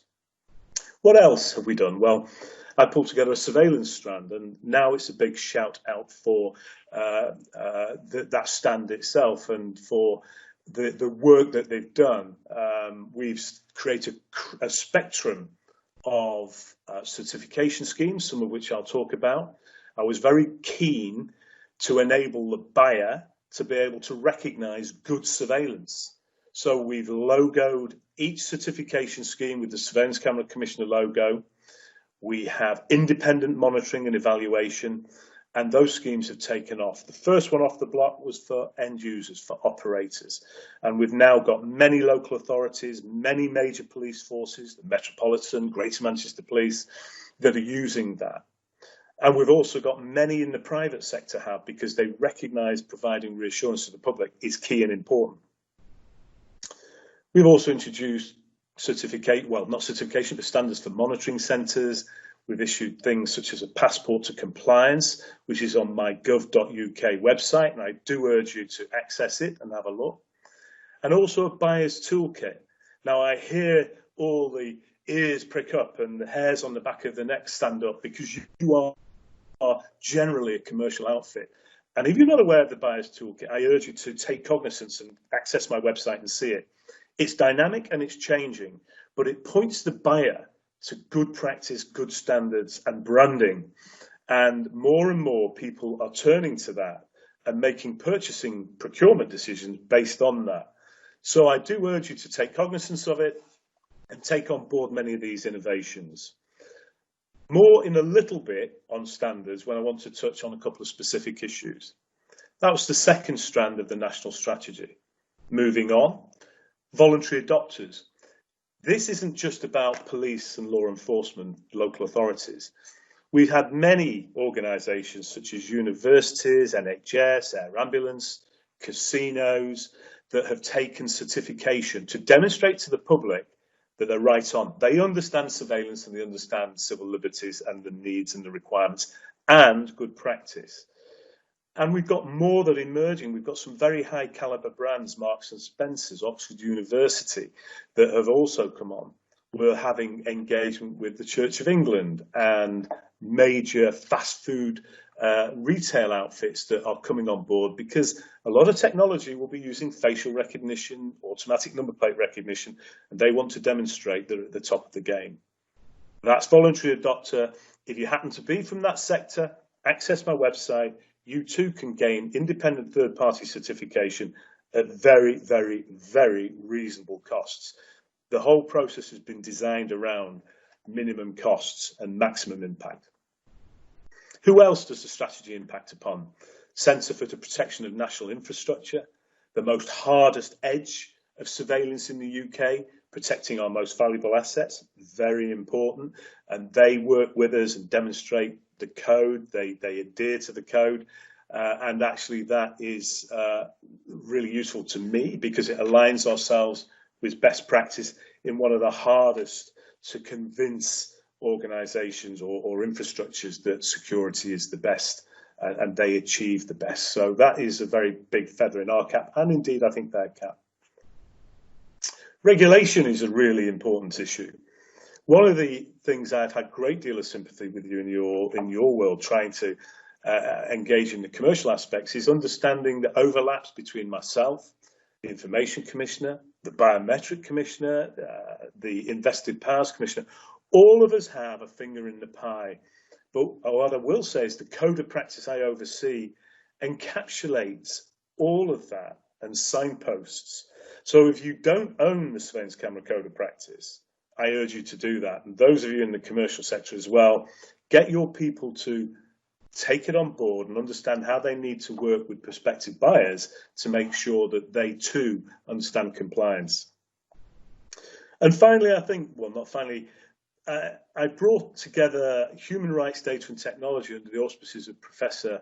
What else have we done? Well, I pulled together a surveillance strand, and now it's a big shout out for that stand itself and for the work that they've done. We've created a spectrum of certification schemes, some of which I'll talk about. I was very keen to enable the buyer to be able to recognize good surveillance. So we've logoed each certification scheme with the Surveillance Camera Commissioner logo. We have independent monitoring and evaluation, and those schemes have taken off. The first one off the block was for end users, for operators. And we've now got many local authorities, many major police forces, the Metropolitan, Greater Manchester Police, that are using that. And we've also got many in the private sector have, because they recognise providing reassurance to the public is key and important. We've also introduced not certification, but standards for monitoring centres. We've issued things such as a passport to compliance, which is on my gov.uk website, and I do urge you to access it and have a look. And also a buyer's toolkit. Now, I hear all the ears prick up and the hairs on the back of the neck stand up, because you are generally a commercial outfit. And if you're not aware of the Buyer's Toolkit, I urge you to take cognizance and access my website and see it. It's dynamic and it's changing, but it points the buyer to good practice, good standards and branding. And more people are turning to that and making purchasing procurement decisions based on that. So I do urge you to take cognizance of it and take on board many of these innovations. More in a little bit on standards when I want to touch on a couple of specific issues. That was the second strand of the national strategy. Moving on, voluntary adopters. This isn't just about police and law enforcement, local authorities. We've had many organisations such as universities, NHS, air ambulance, casinos that have taken certification to demonstrate to the public that they're right on. They understand surveillance and they understand civil liberties and the needs and the requirements and good practice. And we've got more that are emerging. We've got some very high caliber brands, Marks and Spencer's, Oxford University, that have also come on. We're having engagement with the Church of England and major fast food retail outfits that are coming on board because a lot of technology will be using facial recognition, automatic number plate recognition, and they want to demonstrate they're at the top of the game. That's voluntary adopter. If you happen to be from that sector, access my website. You too can gain independent third-party certification at very, very, very reasonable costs. The whole process has been designed around minimum costs and maximum impact. Who else does the strategy impact upon? Centre for the Protection of National Infrastructure, the most hardest edge of surveillance in the UK, protecting our most valuable assets, very important. And they work with us and demonstrate the code, they adhere to the code. And actually that is really useful to me because it aligns ourselves with best practice in one of the hardest to convince organisations or infrastructures that security is the best and they achieve the best. So that is a very big feather in our cap and indeed I think their cap. Regulation is a really important issue. One of the things I've had a great deal of sympathy with you in your world trying to engage in the commercial aspects is understanding the overlaps between myself, the Information Commissioner, the Biometric Commissioner, the Invested Powers Commissioner. All of us have a finger in the pie. But what I will say is the code of practice I oversee encapsulates all of that and signposts. So if you don't own the Surveillance Camera Code of Practice, I urge you to do that. And those of you in the commercial sector as well, get your people to take it on board and understand how they need to work with prospective buyers to make sure that they too understand compliance. And finally, I think, well, not finally, I brought together human rights data and technology under the auspices of Professor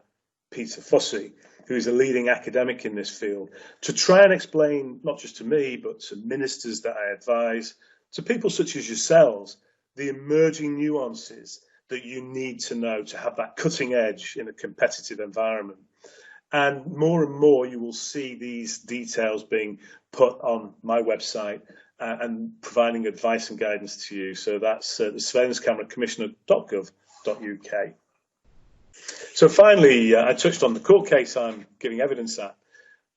Peter Fussey, who is a leading academic in this field, to try and explain, not just to me, but to ministers that I advise, to people such as yourselves, the emerging nuances that you need to know to have that cutting edge in a competitive environment. And more you will see these details being put on my website and providing advice and guidance to you. So that's the Surveillance Camera Commissioner.gov.uk. So finally, I touched on the court case I'm giving evidence at.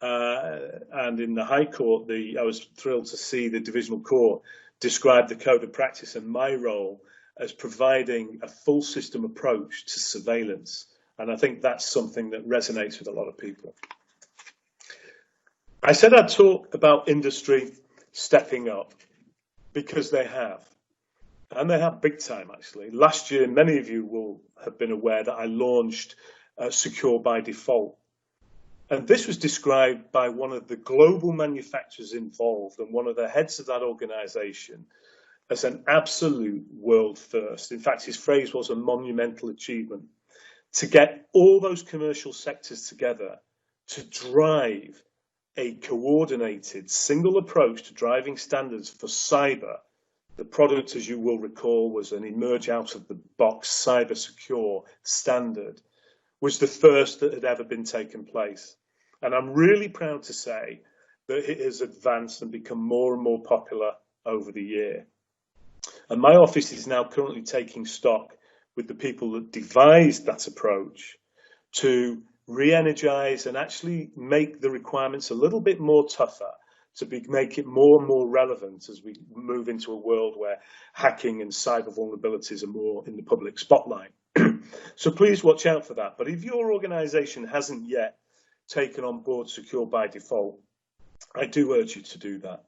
And in the High Court, I was thrilled to see the Divisional Court describe the Code of Practice and my role as providing a full system approach to surveillance. And I think that's something that resonates with a lot of people. I said I'd talk about industry stepping up because they have. And they have big time, actually. Last year, many of you will have been aware that I launched Secure by Default. And this was described by one of the global manufacturers involved and one of the heads of that organization as an absolute world first. In fact, his phrase was a monumental achievement to get all those commercial sectors together to drive a coordinated single approach to driving standards for cyber. The product, as you will recall, was an emerge out of the box cyber secure standard, was the first that had ever been taken place. And I'm really proud to say that it has advanced and become more and more popular over the year. And my office is now currently taking stock with the people that devised that approach to re-energize and actually make the requirements a little bit more tougher, to make it more and more relevant as we move into a world where hacking and cyber vulnerabilities are more in the public spotlight. So please watch out for that. But if your organization hasn't yet taken on board Secure by Default, I do urge you to do that.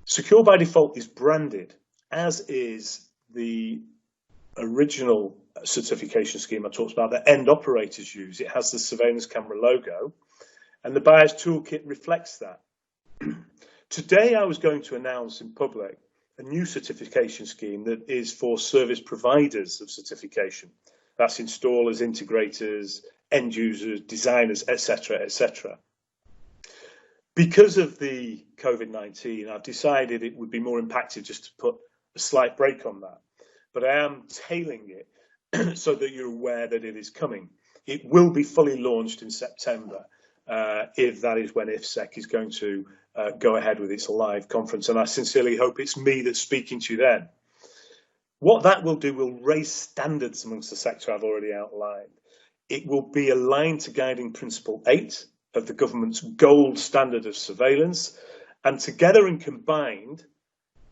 Secure by Default is branded, as is the original certification scheme I talked about that end operators use. It has the surveillance camera logo, and the buyer's toolkit reflects that. Today I was going to announce in public a new certification scheme that is for service providers of certification. That's installers, integrators, end users, designers, etc., etc. Because of the COVID-19, I've decided it would be more impactful just to put a slight break on that. But I am tailing it so that you're aware that it is coming. It will be fully launched in September, if that is when IFSEC is going to go ahead with its live conference. And I sincerely hope it's me that's speaking to you then. What that will do will raise standards amongst the sector I've already outlined. It will be aligned to Guiding Principle 8 of the government's gold standard of surveillance, and together and combined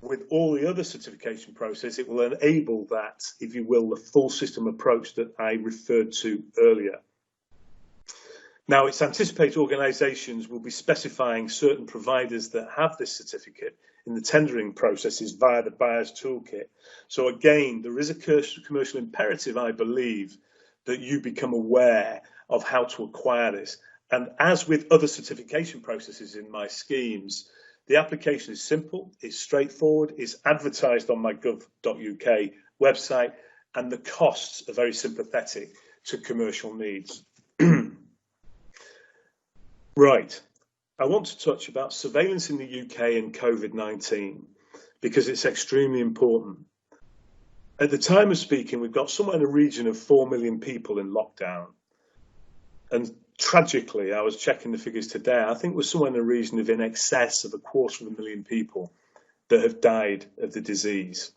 with all the other certification process, it will enable that, if you will, the full system approach that I referred to earlier. Now, it's anticipated organisations will be specifying certain providers that have this certificate in the tendering processes via the buyer's toolkit. So again, there is a commercial imperative, I believe, that you become aware of how to acquire this. And as with other certification processes in my schemes, the application is simple, it's straightforward, it's advertised on my gov.uk website, and the costs are very sympathetic to commercial needs. Right, I want to touch about surveillance in the UK and COVID-19 because it's extremely important. At the time of speaking, we've got somewhere in the region of 4 million people in lockdown. And tragically, I was checking the figures today, I think we're somewhere in the region of in excess of 250,000 people that have died of the disease.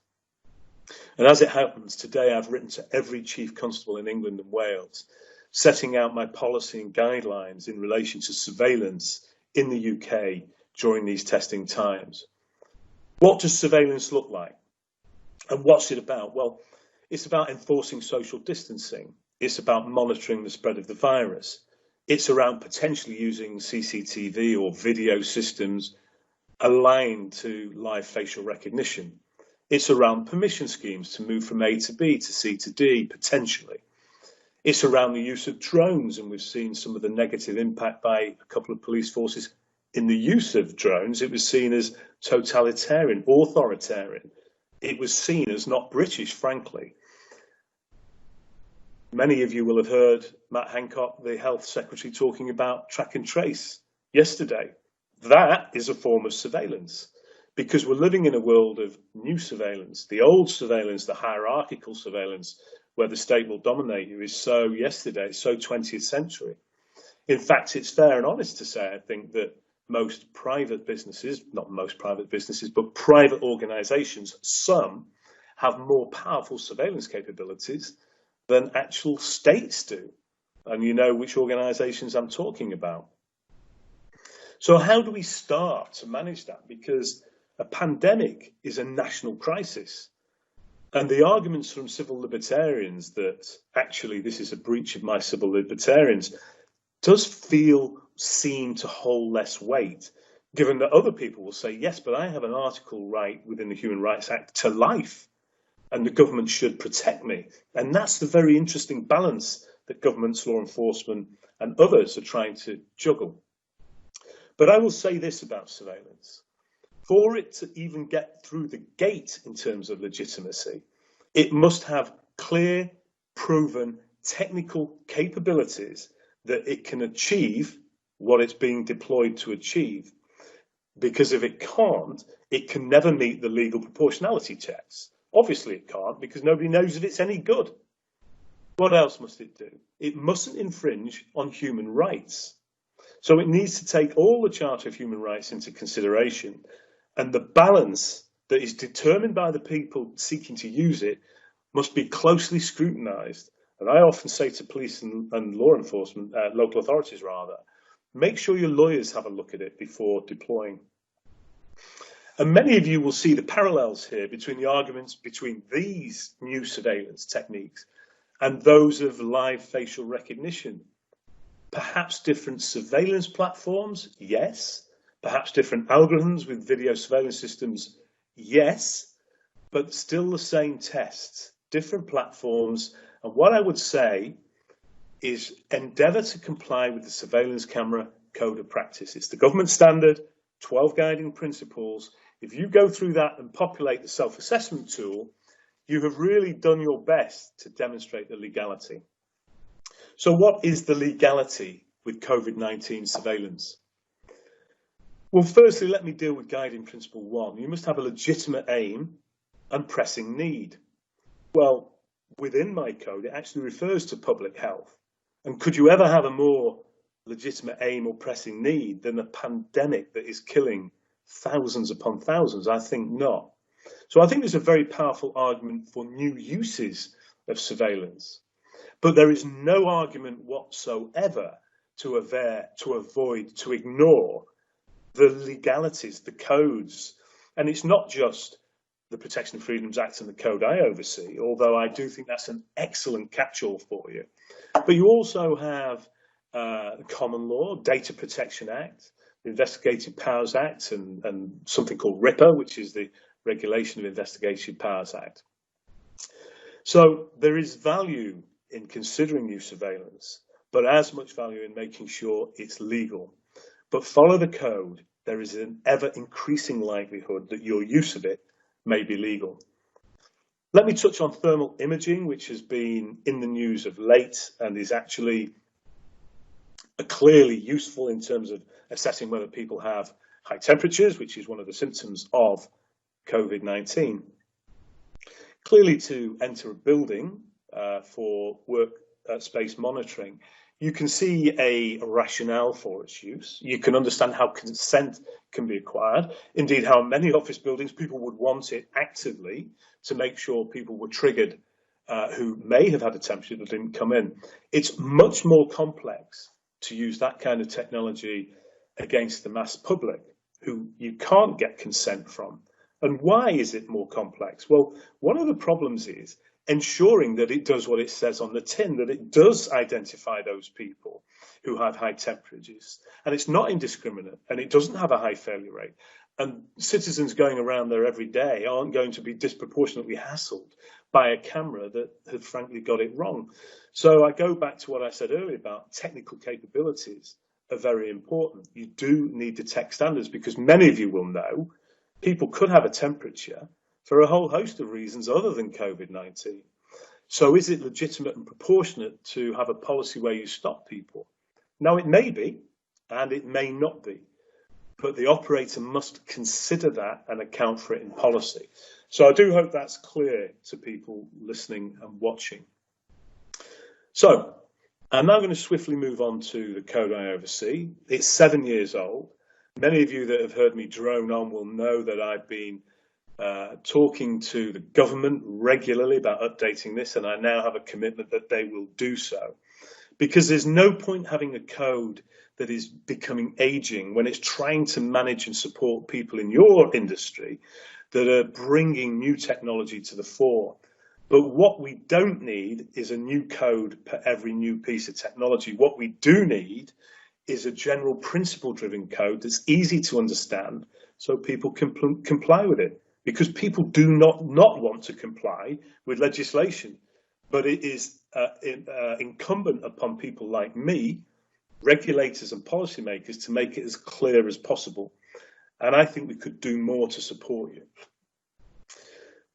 And as it happens, today I've written to every Chief Constable in England and Wales, setting out my policy and guidelines in relation to surveillance in the UK during these testing times. What does surveillance look like? And what's it about? Well, it's about enforcing social distancing. It's about monitoring the spread of the virus. It's around potentially using CCTV or video systems aligned to live facial recognition. It's around permission schemes to move from A to B to C to D, potentially. It's around the use of drones, and we've seen some of the negative impact by a couple of police forces in the use of drones. It was seen as totalitarian, authoritarian. It was seen as not British, frankly. Many of you will have heard Matt Hancock, the Health Secretary, talking about track and trace yesterday. That is a form of surveillance, because we're living in a world of new surveillance. The old surveillance, the hierarchical surveillance, where the state will dominate you, is so yesterday, so 20th century. In fact, it's fair and honest to say, I think, that most private businesses, not most private businesses, but private organisations, some have more powerful surveillance capabilities than actual states do. And you know which organisations I'm talking about. So how do we start to manage that? Because a pandemic is a national crisis. And the arguments from civil libertarians that actually this is a breach of my civil libertarians does seem to hold less weight, given that other people will say, yes, but I have an article right within the Human Rights Act to life, and the government should protect me. And that's the very interesting balance that governments, law enforcement, and others are trying to juggle. But I will say this about surveillance. For it to even get through the gate in terms of legitimacy, it must have clear, proven technical capabilities that it can achieve what it's being deployed to achieve. Because if it can't, it can never meet the legal proportionality checks. Obviously it can't, because nobody knows if it's any good. What else must it do? It mustn't infringe on human rights. So it needs to take all the Charter of Human Rights into consideration, and the balance that is determined by the people seeking to use it must be closely scrutinised. And I often say to police and law enforcement, local authorities rather, make sure your lawyers have a look at it before deploying. And many of you will see the parallels here between the arguments between these new surveillance techniques and those of live facial recognition. Perhaps different surveillance platforms, yes. Perhaps different algorithms with video surveillance systems, yes. But still the same tests, different platforms. And what I would say is endeavour to comply with the Surveillance Camera Code of Practice. It's the government standard, 12 guiding principles. If you go through that and populate the self-assessment tool, you have really done your best to demonstrate the legality. So what is the legality with COVID-19 surveillance? Well, firstly, let me deal with guiding principle 1. You must have a legitimate aim and pressing need. Well, within my code, it actually refers to public health. And could you ever have a more legitimate aim or pressing need than a pandemic that is killing thousands upon thousands? I think not. So I think there's a very powerful argument for new uses of surveillance. But there is no argument whatsoever to ignore the legalities, the codes. And it's not just the Protection of Freedoms Act and the code I oversee, although I do think that's an excellent catch-all for you. But you also have the Common Law, Data Protection Act, the Investigative Powers Act, and something called RIPA, which is the Regulation of Investigative Powers Act. So there is value in considering new surveillance, but as much value in making sure it's legal. But follow the code. There is an ever increasing likelihood that your use of it may be legal. Let me touch on thermal imaging, which has been in the news of late and is actually clearly useful in terms of assessing whether people have high temperatures, which is one of the symptoms of COVID-19. Clearly, to enter a building for workspace monitoring, you can see a rationale for its use. You can understand how consent can be acquired. Indeed, how many office buildings people would want it actively to make sure people were triggered who may have had a temperature that didn't come in. It's much more complex to use that kind of technology against the mass public who you can't get consent from. And why is it more complex? Well, one of the problems is ensuring that it does what it says on the tin, that it does identify those people who have high temperatures, and it's not indiscriminate, and it doesn't have a high failure rate. And citizens going around there every day aren't going to be disproportionately hassled by a camera that had frankly got it wrong. So I go back to what I said earlier about technical capabilities are very important. You do need the tech standards, because many of you will know people could have a temperature for a whole host of reasons other than COVID-19. So is it legitimate and proportionate to have a policy where you stop people? Now, it may be, and it may not be, but the operator must consider that and account for it in policy. So I do hope that's clear to people listening and watching. So I'm now going to swiftly move on to the code I oversee. It's 7 years old. Many of you that have heard me drone on will know that I've been talking to the government regularly about updating this, and I now have a commitment that they will do so. Because there's no point having a code that is becoming aging when it's trying to manage and support people in your industry that are bringing new technology to the fore. But what we don't need is a new code per every new piece of technology. What we do need is a general principle-driven code that's easy to understand so people can comply with it. Because people do not want to comply with legislation. But it is incumbent upon people like me, regulators and policymakers, to make it as clear as possible. And I think we could do more to support you.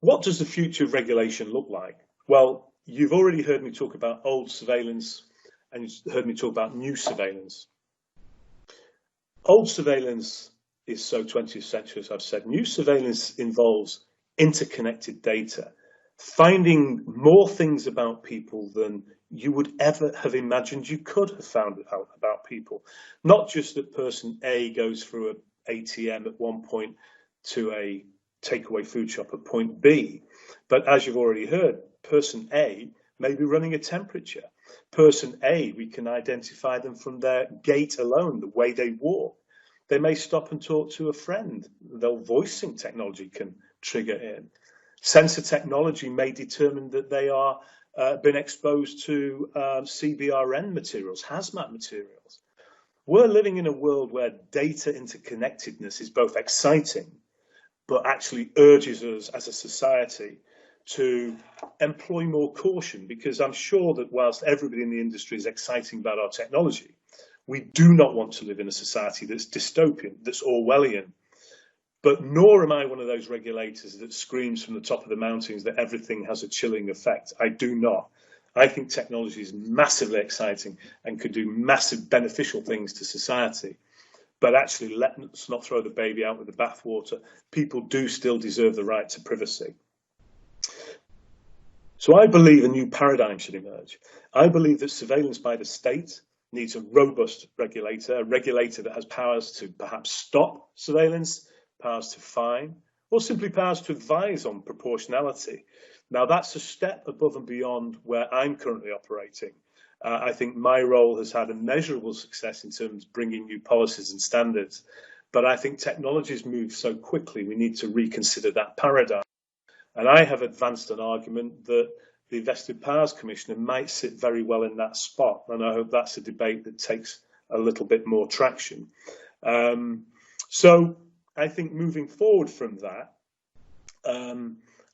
What does the future of regulation look like? Well, you've already heard me talk about old surveillance and you've heard me talk about new surveillance. Old surveillance is so 20th century, as I've said. New surveillance involves interconnected data, finding more things about people than you would ever have imagined you could have found out about people. Not just that person A goes through an ATM at one point to a takeaway food shop at point B, but as you've already heard, person A may be running a temperature. Person A, we can identify them from their gait alone, the way they walk. They may stop and talk to a friend. Their voice sync technology can trigger in. Sensor technology may determine that they are been exposed to CBRN materials, hazmat materials. We're living in a world where data interconnectedness is both exciting, but actually urges us as a society to employ more caution, because I'm sure that whilst everybody in the industry is exciting about our technology, we do not want to live in a society that's dystopian, that's Orwellian. But nor am I one of those regulators that screams from the top of the mountains that everything has a chilling effect. I do not. I think technology is massively exciting and could do massive beneficial things to society. But actually, let's not throw the baby out with the bathwater. People do still deserve the right to privacy. So I believe a new paradigm should emerge. I believe that surveillance by the state needs a robust regulator, a regulator that has powers to perhaps stop surveillance, powers to fine, or simply powers to advise on proportionality. Now, that's a step above and beyond where I'm currently operating. I think my role has had immeasurable success in terms of bringing new policies and standards, but I think technologies move so quickly, we need to reconsider that paradigm. And I have advanced an argument that the Invested Powers Commissioner might sit very well in that spot, and I hope that's a debate that takes a little bit more traction. So I think moving forward from that,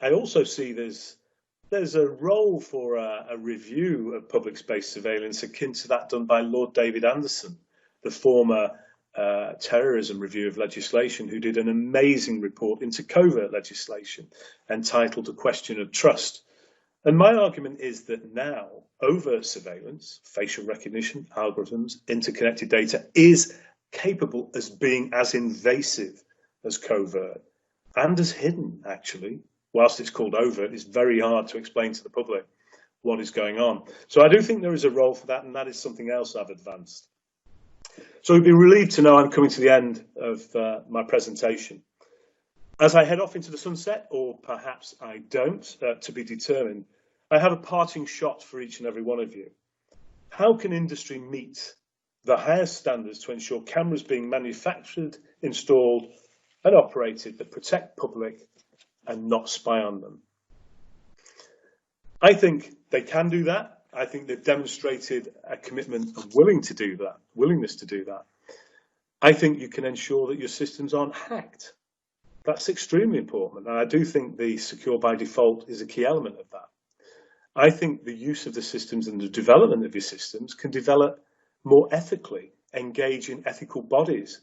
I also see there's a role for a review of public space surveillance akin to that done by Lord David Anderson, the former terrorism review of legislation, who did an amazing report into covert legislation entitled A Question of Trust. And my argument is that now overt surveillance, facial recognition, algorithms, interconnected data is capable as being as invasive as covert and as hidden, actually. Whilst it's called overt, it's very hard to explain to the public what is going on. So I do think there is a role for that, and that is something else I've advanced. So you'd be relieved to know I'm coming to the end of my presentation. As I head off into the sunset, or perhaps I don't, to be determined, I have a parting shot for each and every one of you. How can industry meet the highest standards to ensure cameras being manufactured, installed, and operated that protect public and not spy on them? I think they can do that. I think they've demonstrated a commitment and willingness to do that. I think you can ensure that your systems aren't hacked. That's extremely important. And I do think the secure by default is a key element of that. I think the use of the systems and the development of your systems can develop more ethically, engage in ethical bodies,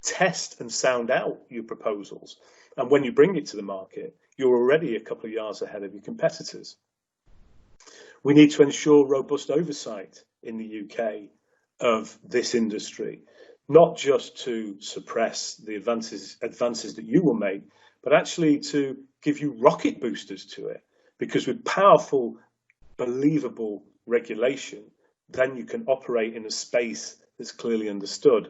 test and sound out your proposals. And when you bring it to the market, you're already a couple of yards ahead of your competitors. We need to ensure robust oversight in the UK of this industry, not just to suppress the advances that you will make, but actually to give you rocket boosters to it. Because with powerful, believable regulation, then you can operate in a space that's clearly understood.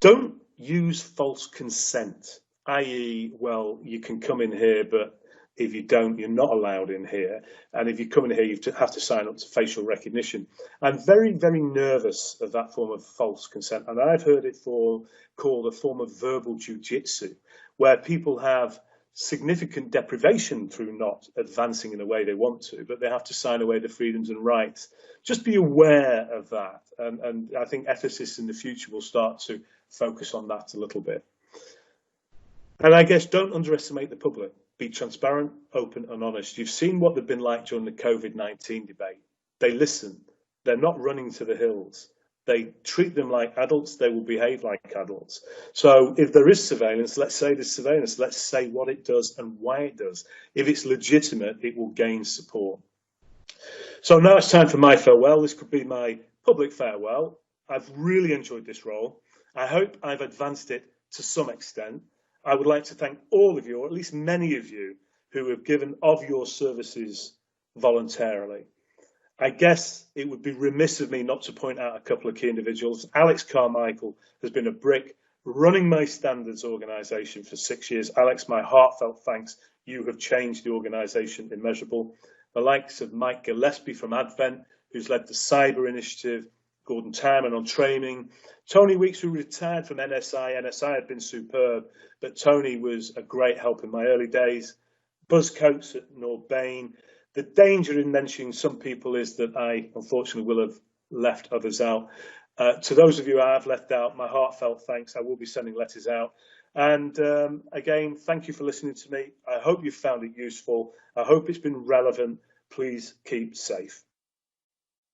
Don't use false consent, i.e., well, you can come in here, but if you don't, you're not allowed in here. And if you come in here, you have to sign up to facial recognition. I'm very, very nervous of that form of false consent. And I've heard it called a form of verbal jiu-jitsu, where people have significant deprivation through not advancing in the way they want to, but they have to sign away their freedoms and rights. Just be aware of that. And I think ethicists in the future will start to focus on that a little bit. And I guess don't underestimate the public. Be transparent, open and honest. You've seen what they've been like during the COVID-19 debate. They listen. They're not running to the hills. They treat them like adults. They will behave like adults. So if there is surveillance, let's say there's surveillance. Let's say what it does and why it does. If it's legitimate, it will gain support. So now it's time for my farewell. This could be my public farewell. I've really enjoyed this role. I hope I've advanced it to some extent. I would like to thank all of you, or at least many of you, who have given of your services voluntarily. I guess it would be remiss of me not to point out a couple of key individuals. Alex Carmichael has been a brick running my standards organisation for 6 years. Alex, my heartfelt thanks. You have changed the organisation immeasurable. The likes of Mike Gillespie from Advent, who's led the Cyber Initiative, Gordon Tarman on training, Tony Weeks, who retired from NSI. NSI had been superb, but Tony was a great help in my early days. Buzz Coates at Norbain. The danger in mentioning some people is that I, unfortunately, will have left others out. To those of you I have left out, my heartfelt thanks. I will be sending letters out. And again, thank you for listening to me. I hope you found it useful. I hope it's been relevant. Please keep safe.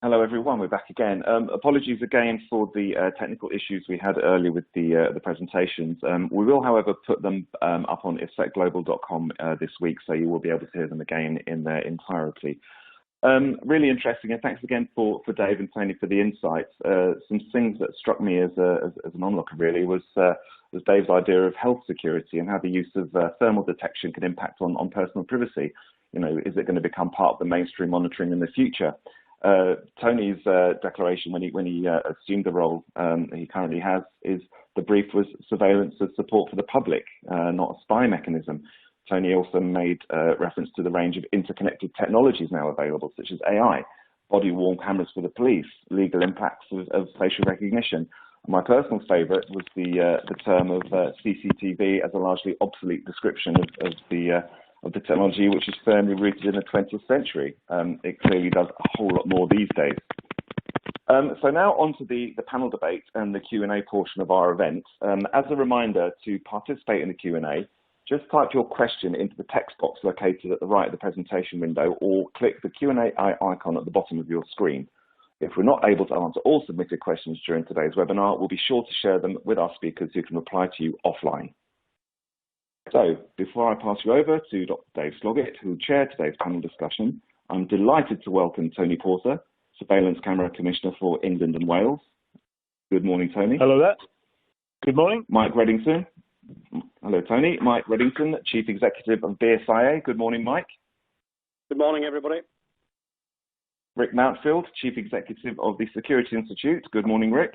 Hello, everyone. We're back again. Apologies again for the technical issues we had earlier with the presentations. We will, however, put them up on ifsecglobal.com this week, so you will be able to hear them again in their entirety. Really interesting, and thanks again for Dave and Tony for the insights. Some things that struck me as an onlooker really was Dave's idea of health security and how the use of thermal detection can impact on personal privacy. You know, is it going to become part of the mainstream monitoring in the future? Tony's declaration when he assumed the role he currently has is the brief was surveillance as support for the public, not a spy mechanism. Tony also made reference to the range of interconnected technologies now available, such as AI, body-worn cameras for the police, legal impacts of facial recognition. My personal favourite was the term of CCTV as a largely obsolete description of the technology, which is firmly rooted in the 20th century. It clearly does a whole lot more these days. So now on to the panel debate and the Q&A portion of our event. As a reminder, to participate in the Q&A, just type your question into the text box located at the right of the presentation window, or click the Q&A icon at the bottom of your screen. If we're not able to answer all submitted questions during today's webinar, we'll be sure to share them with our speakers who can reply to you offline. So, before I pass you over to Dr. Dave Sloggett, who will chair today's panel discussion, I'm delighted to welcome Tony Porter, Surveillance Camera Commissioner for England and Wales. Good morning, Tony. Hello there. Good morning. Mike Reddington. Hello, Tony. Mike Reddington, Chief Executive of BSIA. Good morning, Mike. Good morning, everybody. Rick Mountfield, Chief Executive of the Security Institute. Good morning, Rick.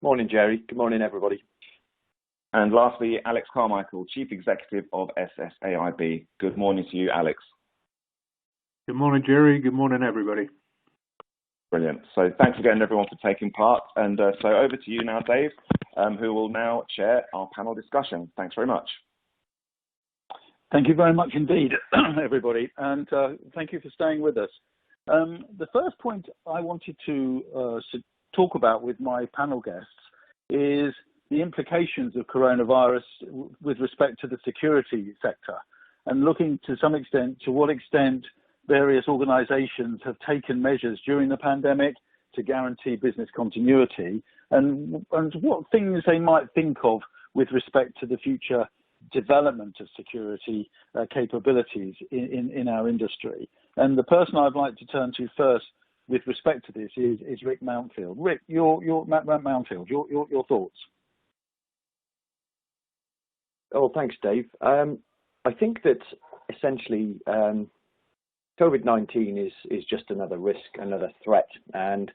Morning, Jerry. Good morning, everybody. And lastly, Alex Carmichael, Chief Executive of SSAIB. Good morning to you, Alex. Good morning, Jerry. Good morning, everybody. Brilliant. So thanks again, everyone, for taking part. And so over to you now, Dave, who will now chair our panel discussion. Thanks very much. Thank you very much indeed, everybody. And thank you for staying with us. The first point I wanted to talk about with my panel guests is the implications of coronavirus with respect to the security sector, and looking to some extent to what extent various organizations have taken measures during the pandemic to guarantee business continuity, and what things they might think of with respect to the future development of security capabilities in our industry. And the person I'd like to turn to first with respect to this is Rick Mountfield. Rick, your thoughts? Oh, thanks, Dave. I think that essentially COVID-19 is just another risk, another threat. And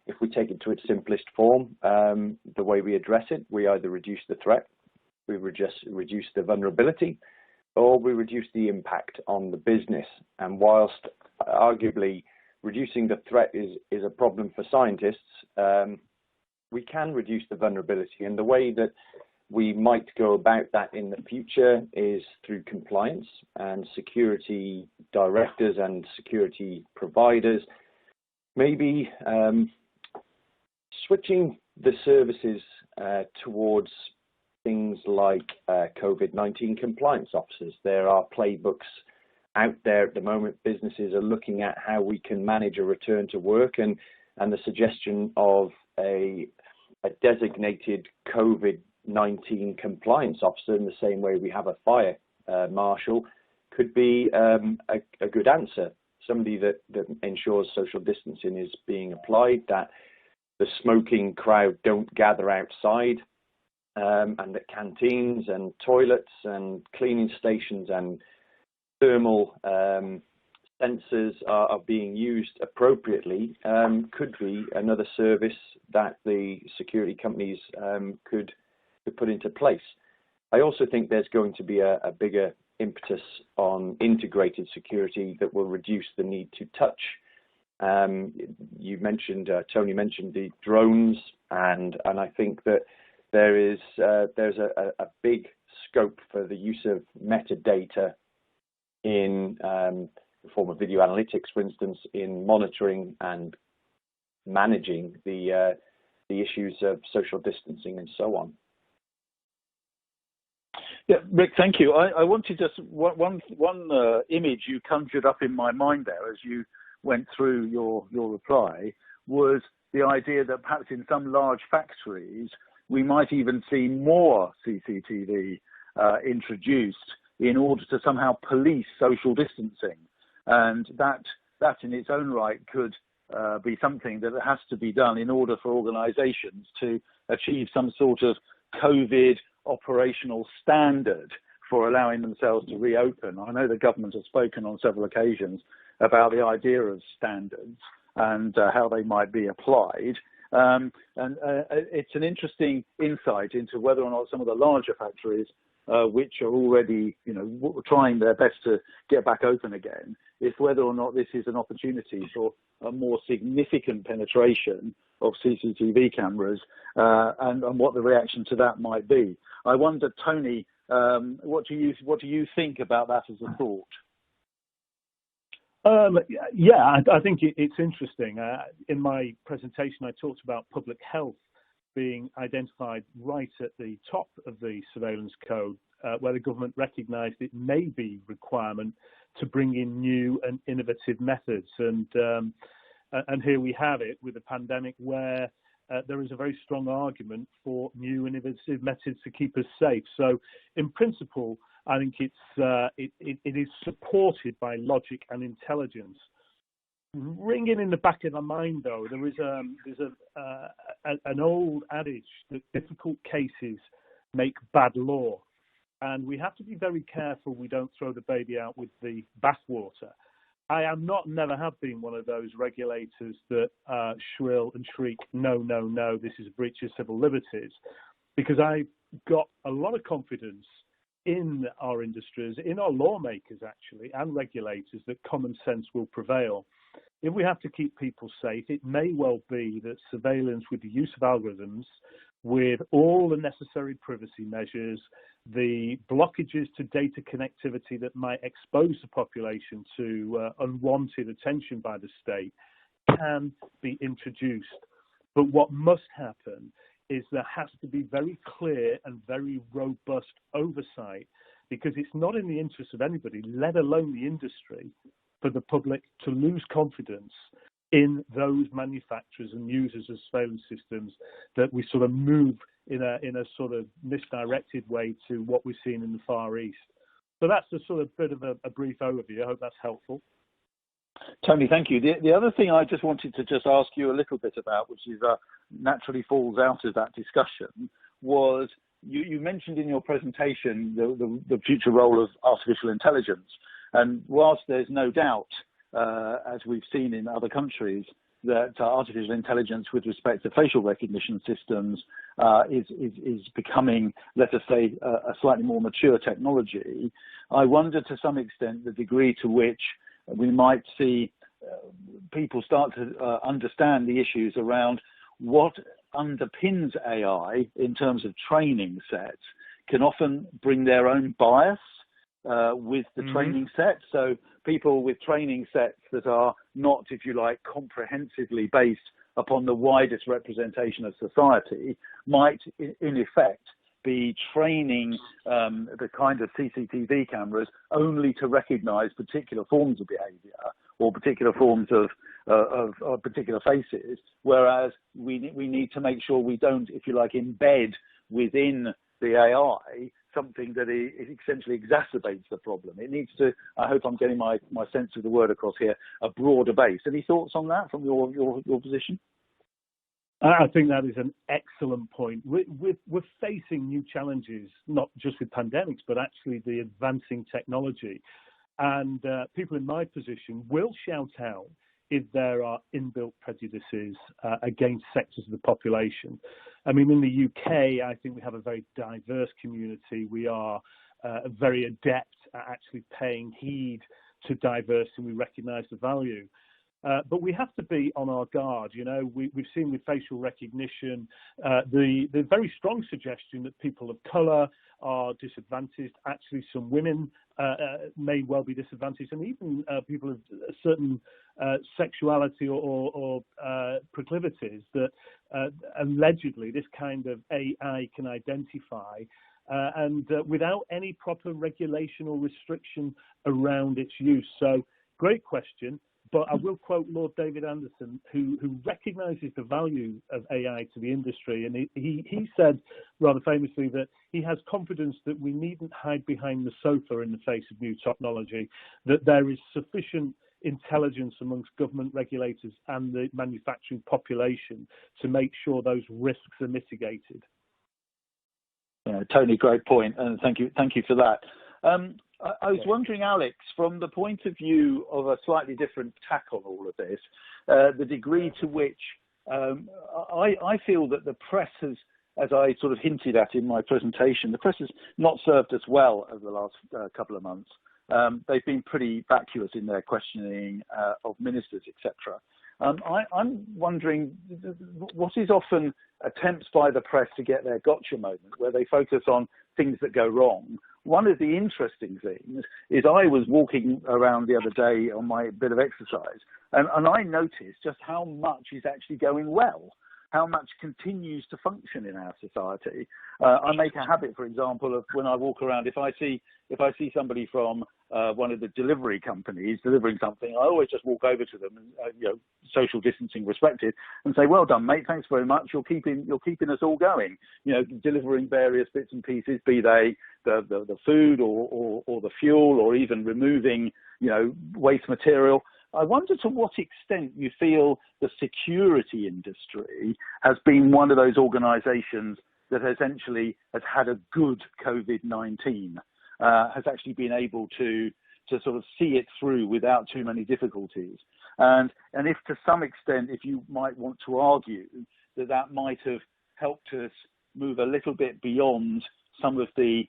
if we take it to its simplest form, the way we address it, we either reduce the threat, we reduce the vulnerability, or we reduce the impact on the business. And whilst arguably reducing the threat is a problem for scientists, we can reduce the vulnerability. And the way that we might go about that in the future is through compliance, and security directors and security providers maybe switching the services towards things like COVID-19 compliance officers. There are playbooks out there at the moment. Businesses are looking at how we can manage a return to work, and the suggestion of a designated COVID-19 compliance officer, in the same way we have a fire marshal, could be a good answer. Somebody that ensures social distancing is being applied, that the smoking crowd don't gather outside, and that canteens and toilets and cleaning stations and thermal sensors are being used appropriately, could be another service that the security companies could put into place. I also think there's going to be a bigger impetus on integrated security that will reduce the need to touch. You mentioned, Tony mentioned the drones, and I think that there's a big scope for the use of metadata in the form of video analytics, for instance, in monitoring and managing the issues of social distancing and so on. Yeah, Rick, thank you. I wanted just one image you conjured up in my mind there as you went through your reply was the idea that perhaps in some large factories we might even see more CCTV introduced in order to somehow police social distancing, and that in its own right could be something that has to be done in order for organisations to achieve some sort of COVID operational standard for allowing themselves to reopen. I know the government has spoken on several occasions about the idea of standards and how they might be applied. It's an interesting insight into whether or not some of the larger factories, which are already, trying their best to get back open again, if whether or not this is an opportunity for a more significant penetration of CCTV cameras and what the reaction to that might be. I wonder, Tony, what do you think about that as a thought? I think it's interesting. In my presentation, I talked about public health being identified right at the top of the surveillance code, where the government recognised it may be requirement to bring in new and innovative methods. And here we have it with the pandemic, where there is a very strong argument for new and innovative methods to keep us safe. So, in principle, I think it is supported by logic and intelligence. Ringing in the back of my mind, though, there's an old adage that difficult cases make bad law, and we have to be very careful we don't throw the baby out with the bathwater. I never have been one of those regulators that shrill and shriek, no, no, no, this is a breach of civil liberties, because I've got a lot of confidence in our industries, in our lawmakers actually, and regulators, that common sense will prevail. If we have to keep people safe, it may well be that surveillance with the use of algorithms, with all the necessary privacy measures, the blockages to data connectivity that might expose the population to unwanted attention by the state, can be introduced. But what must happen is there has to be very clear and very robust oversight, because it's not in the interest of anybody, let alone the industry, for the public to lose confidence in those manufacturers and users of surveillance systems, that we sort of move in a sort of misdirected way to what we're seeing in the Far East. So that's a sort of bit of a brief overview. I hope that's helpful. Tony, thank you. The other thing I just wanted to just ask you a little bit about, which is naturally falls out of that discussion, was you mentioned in your presentation the future role of artificial intelligence. And whilst there's no doubt, as we've seen in other countries, that artificial intelligence with respect to facial recognition systems is becoming, let us say, a slightly more mature technology, I wonder to some extent the degree to which we might see people start to understand the issues around what underpins AI in terms of training sets can often bring their own bias with the training set. So people with training sets that are not, if you like, comprehensively based upon the widest representation of society might, in effect, be training the kind of CCTV cameras only to recognize particular forms of behavior or particular forms of particular faces, whereas we need to make sure we don't, if you like, embed within the AI something that essentially exacerbates the problem. It needs to, I hope I'm getting my sense of the word across here, a broader base. Any thoughts on that from your position? I think that is an excellent point. We're facing new challenges, not just with pandemics, but actually the advancing technology. And people in my position will shout out if there are inbuilt prejudices against sectors of the population. I mean, in the UK, I think we have a very diverse community. We are very adept are actually paying heed to diversity, and we recognise the value. But we have to be on our guard. You know, we've seen with facial recognition the very strong suggestion that people of colour are disadvantaged. Actually, some women may well be disadvantaged, and even people of a certain sexuality or proclivities that allegedly this kind of AI can identify. And without any proper regulation or restriction around its use. So, great question. But I will quote Lord David Anderson, who recognises the value of AI to the industry. And he said rather famously that he has confidence that we needn't hide behind the sofa in the face of new technology, that there is sufficient intelligence amongst government regulators and the manufacturing population to make sure those risks are mitigated. Tony, great point, and thank you for that. I was wondering, Alex, from the point of view of a slightly different tack on all of this, the degree to which I feel that the press has, as I sort of hinted at in my presentation, the press has not served us well over the last couple of months. They've been pretty vacuous in their questioning of ministers, etc. I'm wondering, what is often attempts by the press to get their gotcha moment, where they focus on things that go wrong. One of the interesting things is I was walking around the other day on my bit of exercise, and I noticed just how much is actually going well, how much continues to function in our society. I make a habit, for example, of when I walk around, if I see somebody from one of the delivery companies delivering something, I always just walk over to them, and, social distancing respected, and say, "Well done, mate. Thanks very much. You're keeping us all going. Delivering various bits and pieces, be they the food or the fuel, or even removing waste material." I wonder to what extent you feel the security industry has been one of those organisations that essentially has had a good COVID-19, has actually been able to sort of see it through without too many difficulties. And if to some extent, if you might want to argue that might have helped us move a little bit beyond some of the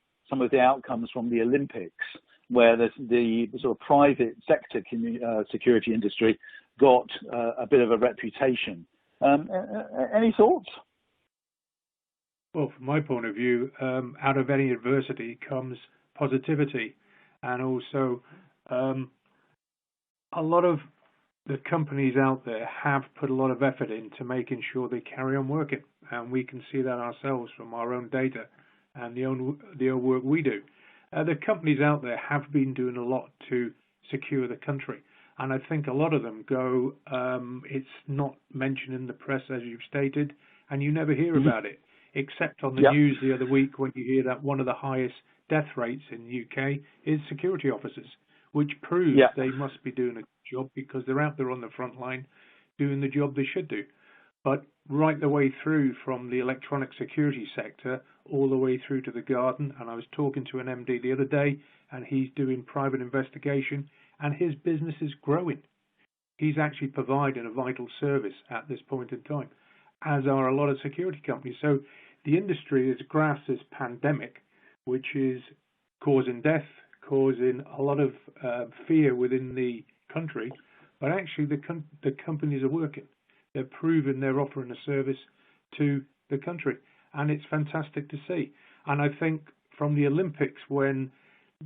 outcomes from the Olympics, where the sort of private sector security industry got a bit of a reputation. Any thoughts? Well, from my point of view, out of any adversity comes positivity. And also, a lot of the companies out there have put a lot of effort into making sure they carry on working. And we can see that ourselves from our own data and the own work we do. The companies out there have been doing a lot to secure the country. And I think a lot of them go, it's not mentioned in the press, as you've stated, and you never hear about it, except on the news the other week when you hear that one of the highest death rates in the UK is security officers, which proves they must be doing a good job because they're out there on the front line doing the job they should do. But right the way through from the electronic security sector all the way through to the garden, and I was talking to an MD the other day, and he's doing private investigation, and his business is growing. He's actually providing a vital service at this point in time, as are a lot of security companies. So the industry has grasped this pandemic, which is causing death, causing a lot of fear within the country, but actually the companies are working. They're proving they're offering a service to the country, and it's fantastic to see. And I think from the Olympics, when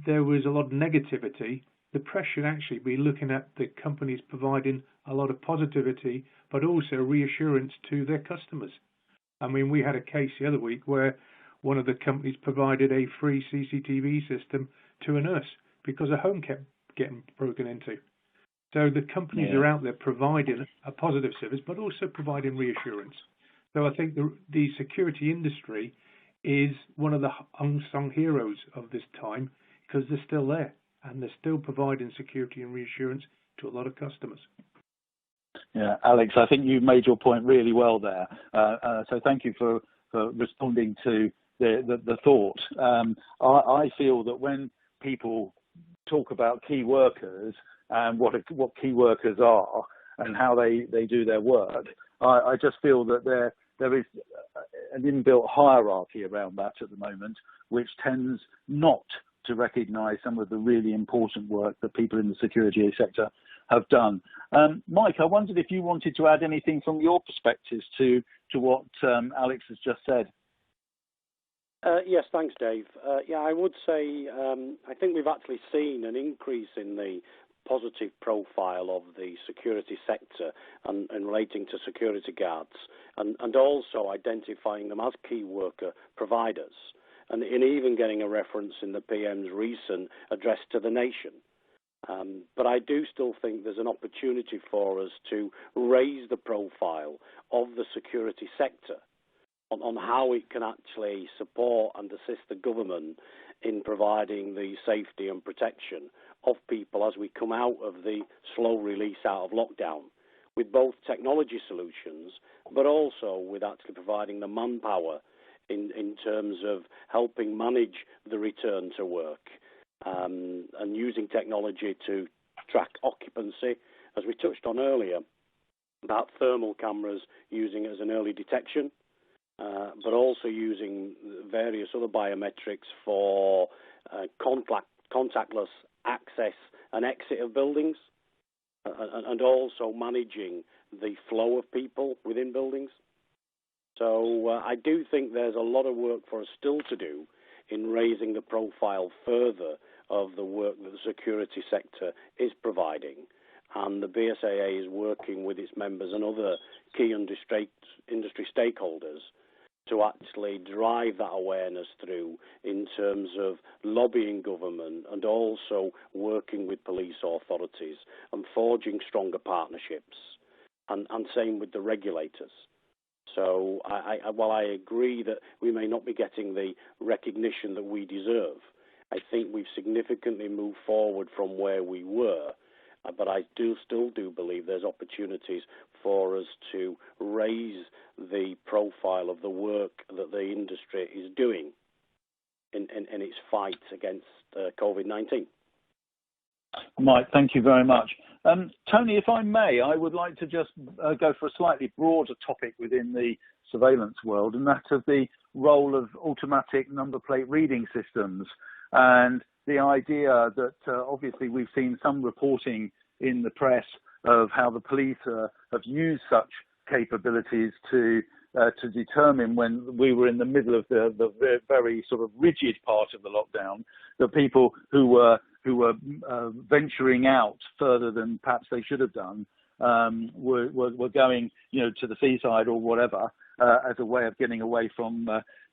there was a lot of negativity, the press should actually be looking at the companies providing a lot of positivity, but also reassurance to their customers. I mean, we had a case the other week where one of the companies provided a free CCTV system to a nurse because a home kept getting broken into. So the companies are out there providing a positive service, but also providing reassurance. So I think the security industry is one of the unsung heroes of this time because they're still there and they're still providing security and reassurance to a lot of customers. Yeah, Alex, I think you made your point really well there. So thank you for responding to the thought. I feel that when people talk about key workers and what key workers are and how they do their work, I just feel that there is an inbuilt hierarchy around that at the moment, which tends not to recognise some of the really important work that people in the security sector have done. Mike, I wondered if you wanted to add anything from your perspectives to what Alex has just said. Yes, thanks, Dave. Yeah, I would say I think we've actually seen an increase in the positive profile of the security sector and relating to security guards, and also identifying them as key worker providers, and even getting a reference in the PM's recent address to the nation. But I do still think there's an opportunity for us to raise the profile of the security sector on how it can actually support and assist the government in providing the safety and protection of people as we come out of the slow release out of lockdown, with both technology solutions, but also with actually providing the manpower in terms of helping manage the return to work, and using technology to track occupancy, as we touched on earlier, about thermal cameras using it as an early detection, but also using various other biometrics for contactless access and exit of buildings, and also managing the flow of people within buildings. So I do think there's a lot of work for us still to do in raising the profile further of the work that the security sector is providing. And the BSAA is working with its members and other key industry stakeholders to actually drive that awareness through in terms of lobbying government and also working with police authorities and forging stronger partnerships, and same with the regulators. So while I agree that we may not be getting the recognition that we deserve, I think we've significantly moved forward from where we were. But I still do believe there's opportunities for us to raise the profile of the work that the industry is doing in its fight against COVID-19. Mike, thank you very much. Tony, if I may, I would like to just go for a slightly broader topic within the surveillance world, and that's of the role of automatic number plate reading systems, and the idea that obviously we've seen some reporting in the press of how the police have used such capabilities to determine, when we were in the middle of the very sort of rigid part of the lockdown, that people who were venturing out further than perhaps they should have done were going, to the seaside or whatever, as a way of getting away from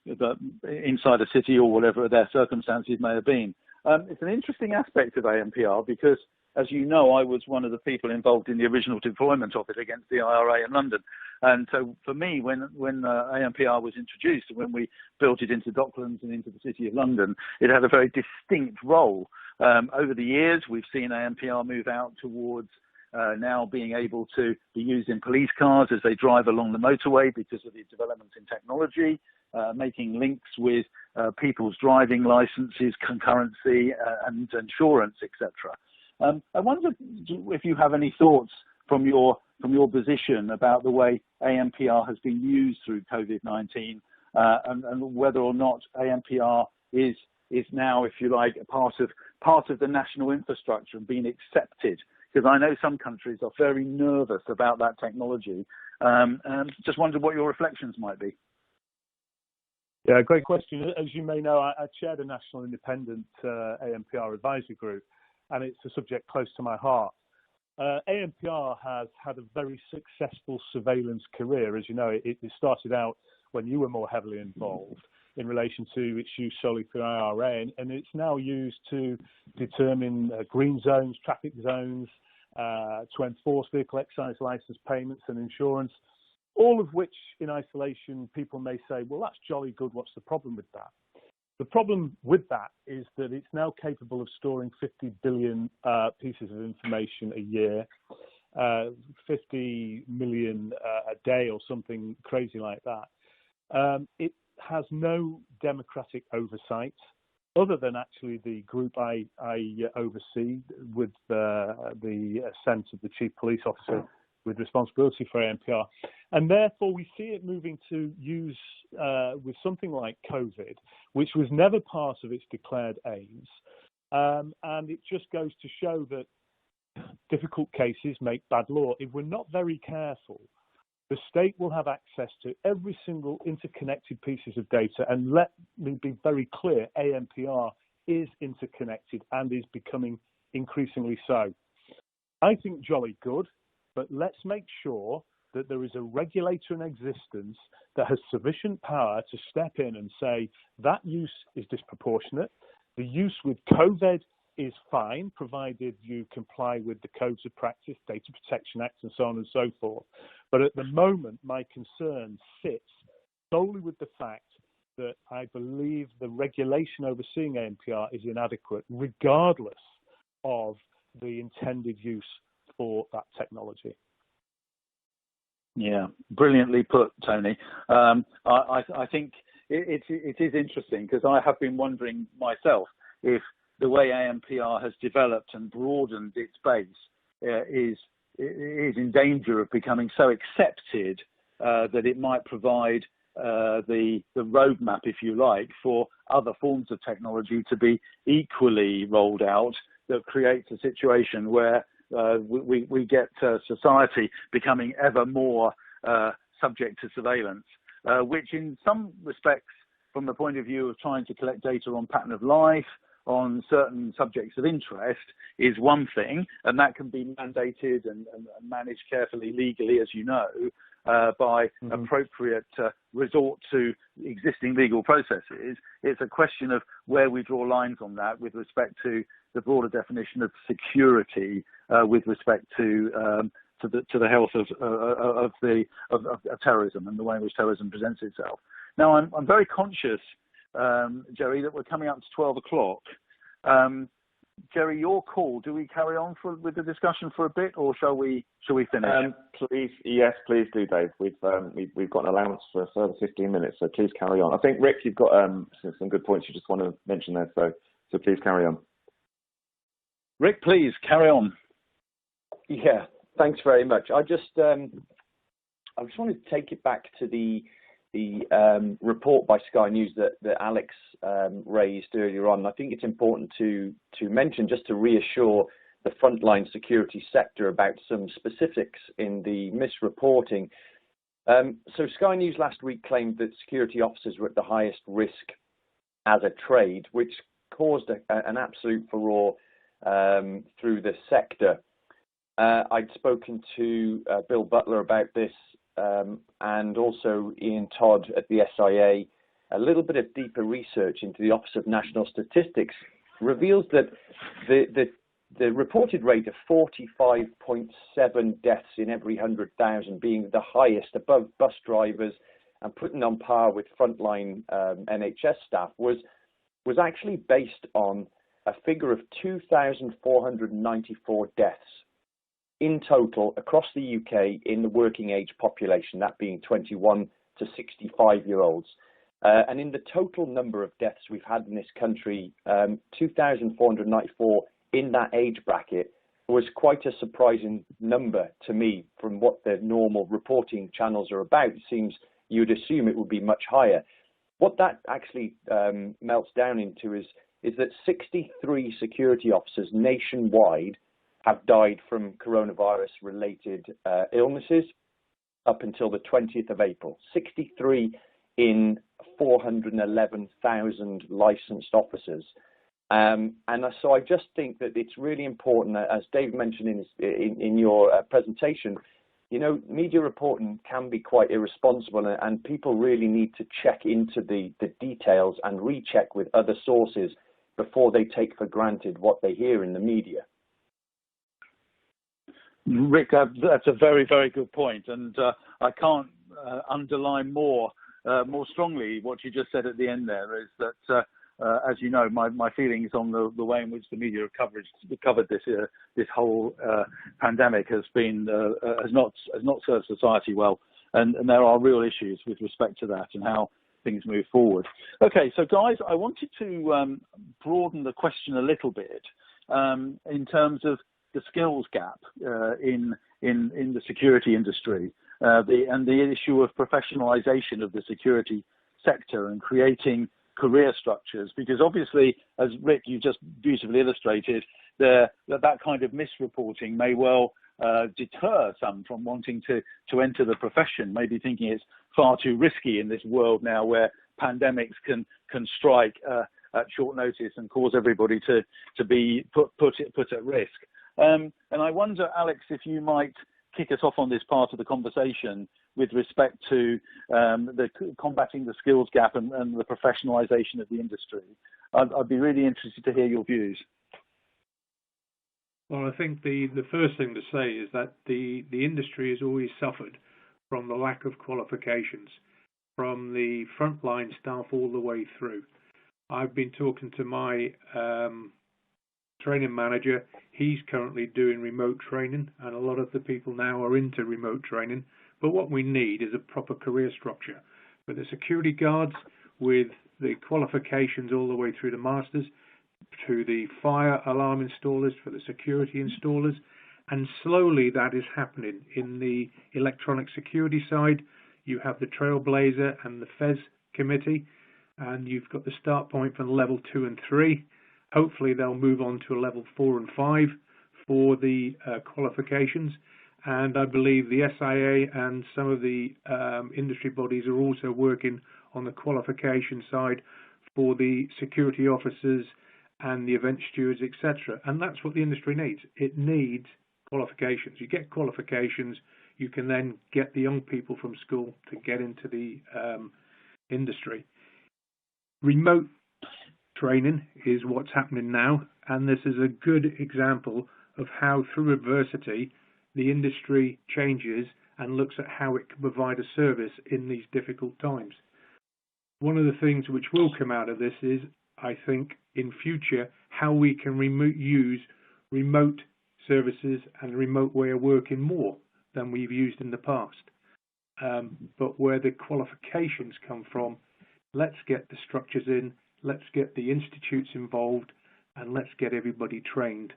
inside a city or whatever their circumstances may have been. It's an interesting aspect of ANPR because, as you know, I was one of the people involved in the original deployment of it against the IRA in London. And so for me, when ANPR was introduced, and when we built it into Docklands and into the City of London, it had a very distinct role. Over the years, we've seen ANPR move out towards now being able to be used in police cars as they drive along the motorway because of the developments in technology, making links with people's driving licenses, concurrency, and insurance, etc. I wonder if you have any thoughts from your position about the way ANPR has been used through COVID-19, and whether or not ANPR is now, if you like, a part of the national infrastructure and being accepted. Because I know some countries are very nervous about that technology. Just wondered what your reflections might be. Yeah, great question. As you may know, I chair the National Independent ANPR Advisory Group, and it's a subject close to my heart. ANPR has had a very successful surveillance career. As you know, it started out when you were more heavily involved in relation to its use solely through IRA, and it's now used to determine green zones, traffic zones, to enforce vehicle excise license payments and insurance, all of which in isolation people may say, well, that's jolly good, what's the problem with that? The problem with that is that it's now capable of storing 50 billion pieces of information a year, 50 million a day or something crazy like that. It has no democratic oversight other than actually the group I oversee with the assent of the Chief Police Officer with responsibility for ANPR. And therefore, we see it moving to use with something like COVID, which was never part of its declared aims. And it just goes to show that difficult cases make bad law. If we're not very careful, the state will have access to every single interconnected pieces of data. And let me be very clear, ANPR is interconnected and is becoming increasingly so. I think jolly good, but let's make sure that there is a regulator in existence that has sufficient power to step in and say that use is disproportionate. The use with COVID is fine, provided you comply with the codes of practice, Data Protection Act, and so on and so forth. But at the moment, my concern sits solely with the fact that I believe the regulation overseeing ANPR is inadequate, regardless of the intended use for that technology. Yeah, brilliantly put, Tony. I think it is interesting, because I have been wondering myself if the way ANPR has developed and broadened its base is in danger of becoming so accepted that it might provide the roadmap, if you like, for other forms of technology to be equally rolled out, that creates a situation where we get society becoming ever more subject to surveillance, which in some respects, from the point of view of trying to collect data on pattern of life, on certain subjects of interest, is one thing, and that can be mandated and managed carefully legally, as you know, by appropriate resort to existing legal processes. It's a question of where we draw lines on that with respect to the broader definition of security, with respect to the health of terrorism and the way in which terrorism presents itself. Now, I'm very conscious, Jerry, that we're coming up to 12 o'clock. Jerry, your call. Do we carry on with the discussion for a bit, or shall we finish? Please, yes, please do, Dave. We've got an allowance for a further 15 minutes, so please carry on. I think, Rick, you've got some good points you just want to mention there, so please carry on. Rick, please carry on. Yeah, thanks very much. I just wanted to take it back to the report by Sky News that Alex raised earlier on. I think it's important to mention, just to reassure the frontline security sector about some specifics in the misreporting. So Sky News last week claimed that security officers were at the highest risk as a trade, which caused an absolute furore through the sector. I'd spoken to Bill Butler about this, and also Ian Todd at the SIA. A little bit of deeper research into the Office of National Statistics reveals that the reported rate of 45.7 deaths in every 100,000 being the highest above bus drivers and putting on par with frontline NHS staff was actually based on a figure of 2,494 deaths in total across the UK in the working age population, that being 21 to 65-year-olds. And in the total number of deaths we've had in this country, 2,494 in that age bracket was quite a surprising number to me from what the normal reporting channels are about. It seems you'd assume it would be much higher. What that actually melts down into is that 63 security officers nationwide have died from coronavirus-related illnesses up until the 20th of April. 63 in 411,000 licensed officers. And so I just think that it's really important, as Dave mentioned in your presentation, you know, media reporting can be quite irresponsible, and people really need to check into the details and recheck with other sources before they take for granted what they hear in the media. Rick, that's a very, very good point, and I can't underline more strongly what you just said at the end there, is that, as you know, my feelings on the way in which the media have covered this whole pandemic has not served society well, and there are real issues with respect to that and how things move forward. Okay, so guys, I wanted to broaden the question a little bit in terms of the skills gap in the security industry, and the issue of professionalisation of the security sector and creating career structures, because obviously, as Rick, you just beautifully illustrated, that kind of misreporting may well deter some from wanting to enter the profession, maybe thinking it's far too risky in this world now where pandemics can strike at short notice and cause everybody to be put at risk. And I wonder, Alex, if you might kick us off on this part of the conversation with respect to the combating the skills gap and the professionalisation of the industry. I'd be really interested to hear your views. Well, I think the first thing to say is that the industry has always suffered from the lack of qualifications, from the frontline staff all the way through. I've been talking to my training manager. He's currently doing remote training, and a lot of the people now are into remote training. But what we need is a proper career structure for the security guards with the qualifications all the way through the masters, to the fire alarm installers, for the security installers, and slowly that is happening. In the electronic security side, you have the Trailblazer and the FES committee, and you've got the start point for level 2 and 3. Hopefully they'll move on to a level 4 and 5 for the qualifications, and I believe the SIA and some of the industry bodies are also working on the qualification side for the security officers and the event stewards, etc. And that's what the industry needs. It needs qualifications. You get qualifications, you can then get the young people from school to get into the industry. Remote training is what's happening now, and this is a good example of how through adversity the industry changes and looks at how it can provide a service in these difficult times. One of the things which will come out of this is, I think, in future, how we can use remote services and a remote way of working more than we've used in the past. But where the qualifications come from, let's get the structures in, let's get the institutes involved, and let's get everybody trained,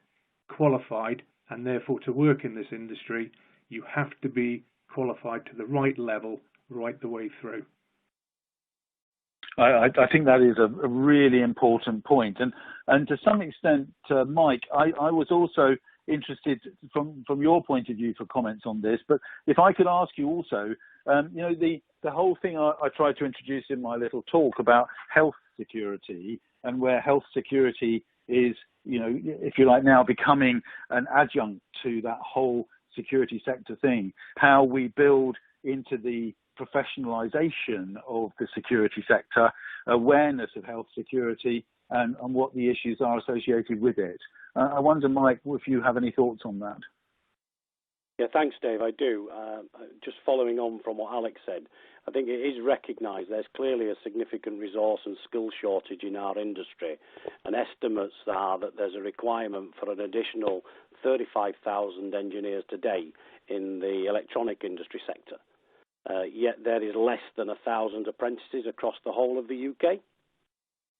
qualified, and therefore to work in this industry, you have to be qualified to the right level right the way through. I think that is a really important point. And to some extent, Mike, I was also interested from your point of view for comments on this. But if I could ask you also, the whole thing I tried to introduce in my little talk about health security, and where health security is, if you like, now becoming an adjunct to that whole security sector thing, how we build into the professionalisation of the security sector, awareness of health security, and what the issues are associated with it. I wonder, Mike, if you have any thoughts on that. Yeah, thanks, Dave. I do. Just following on from what Alex said, I think it is recognised there's clearly a significant resource and skill shortage in our industry, and estimates are that there's a requirement for an additional 35,000 engineers today in the electronic industry sector. Yet there is less than 1,000 apprentices across the whole of the UK.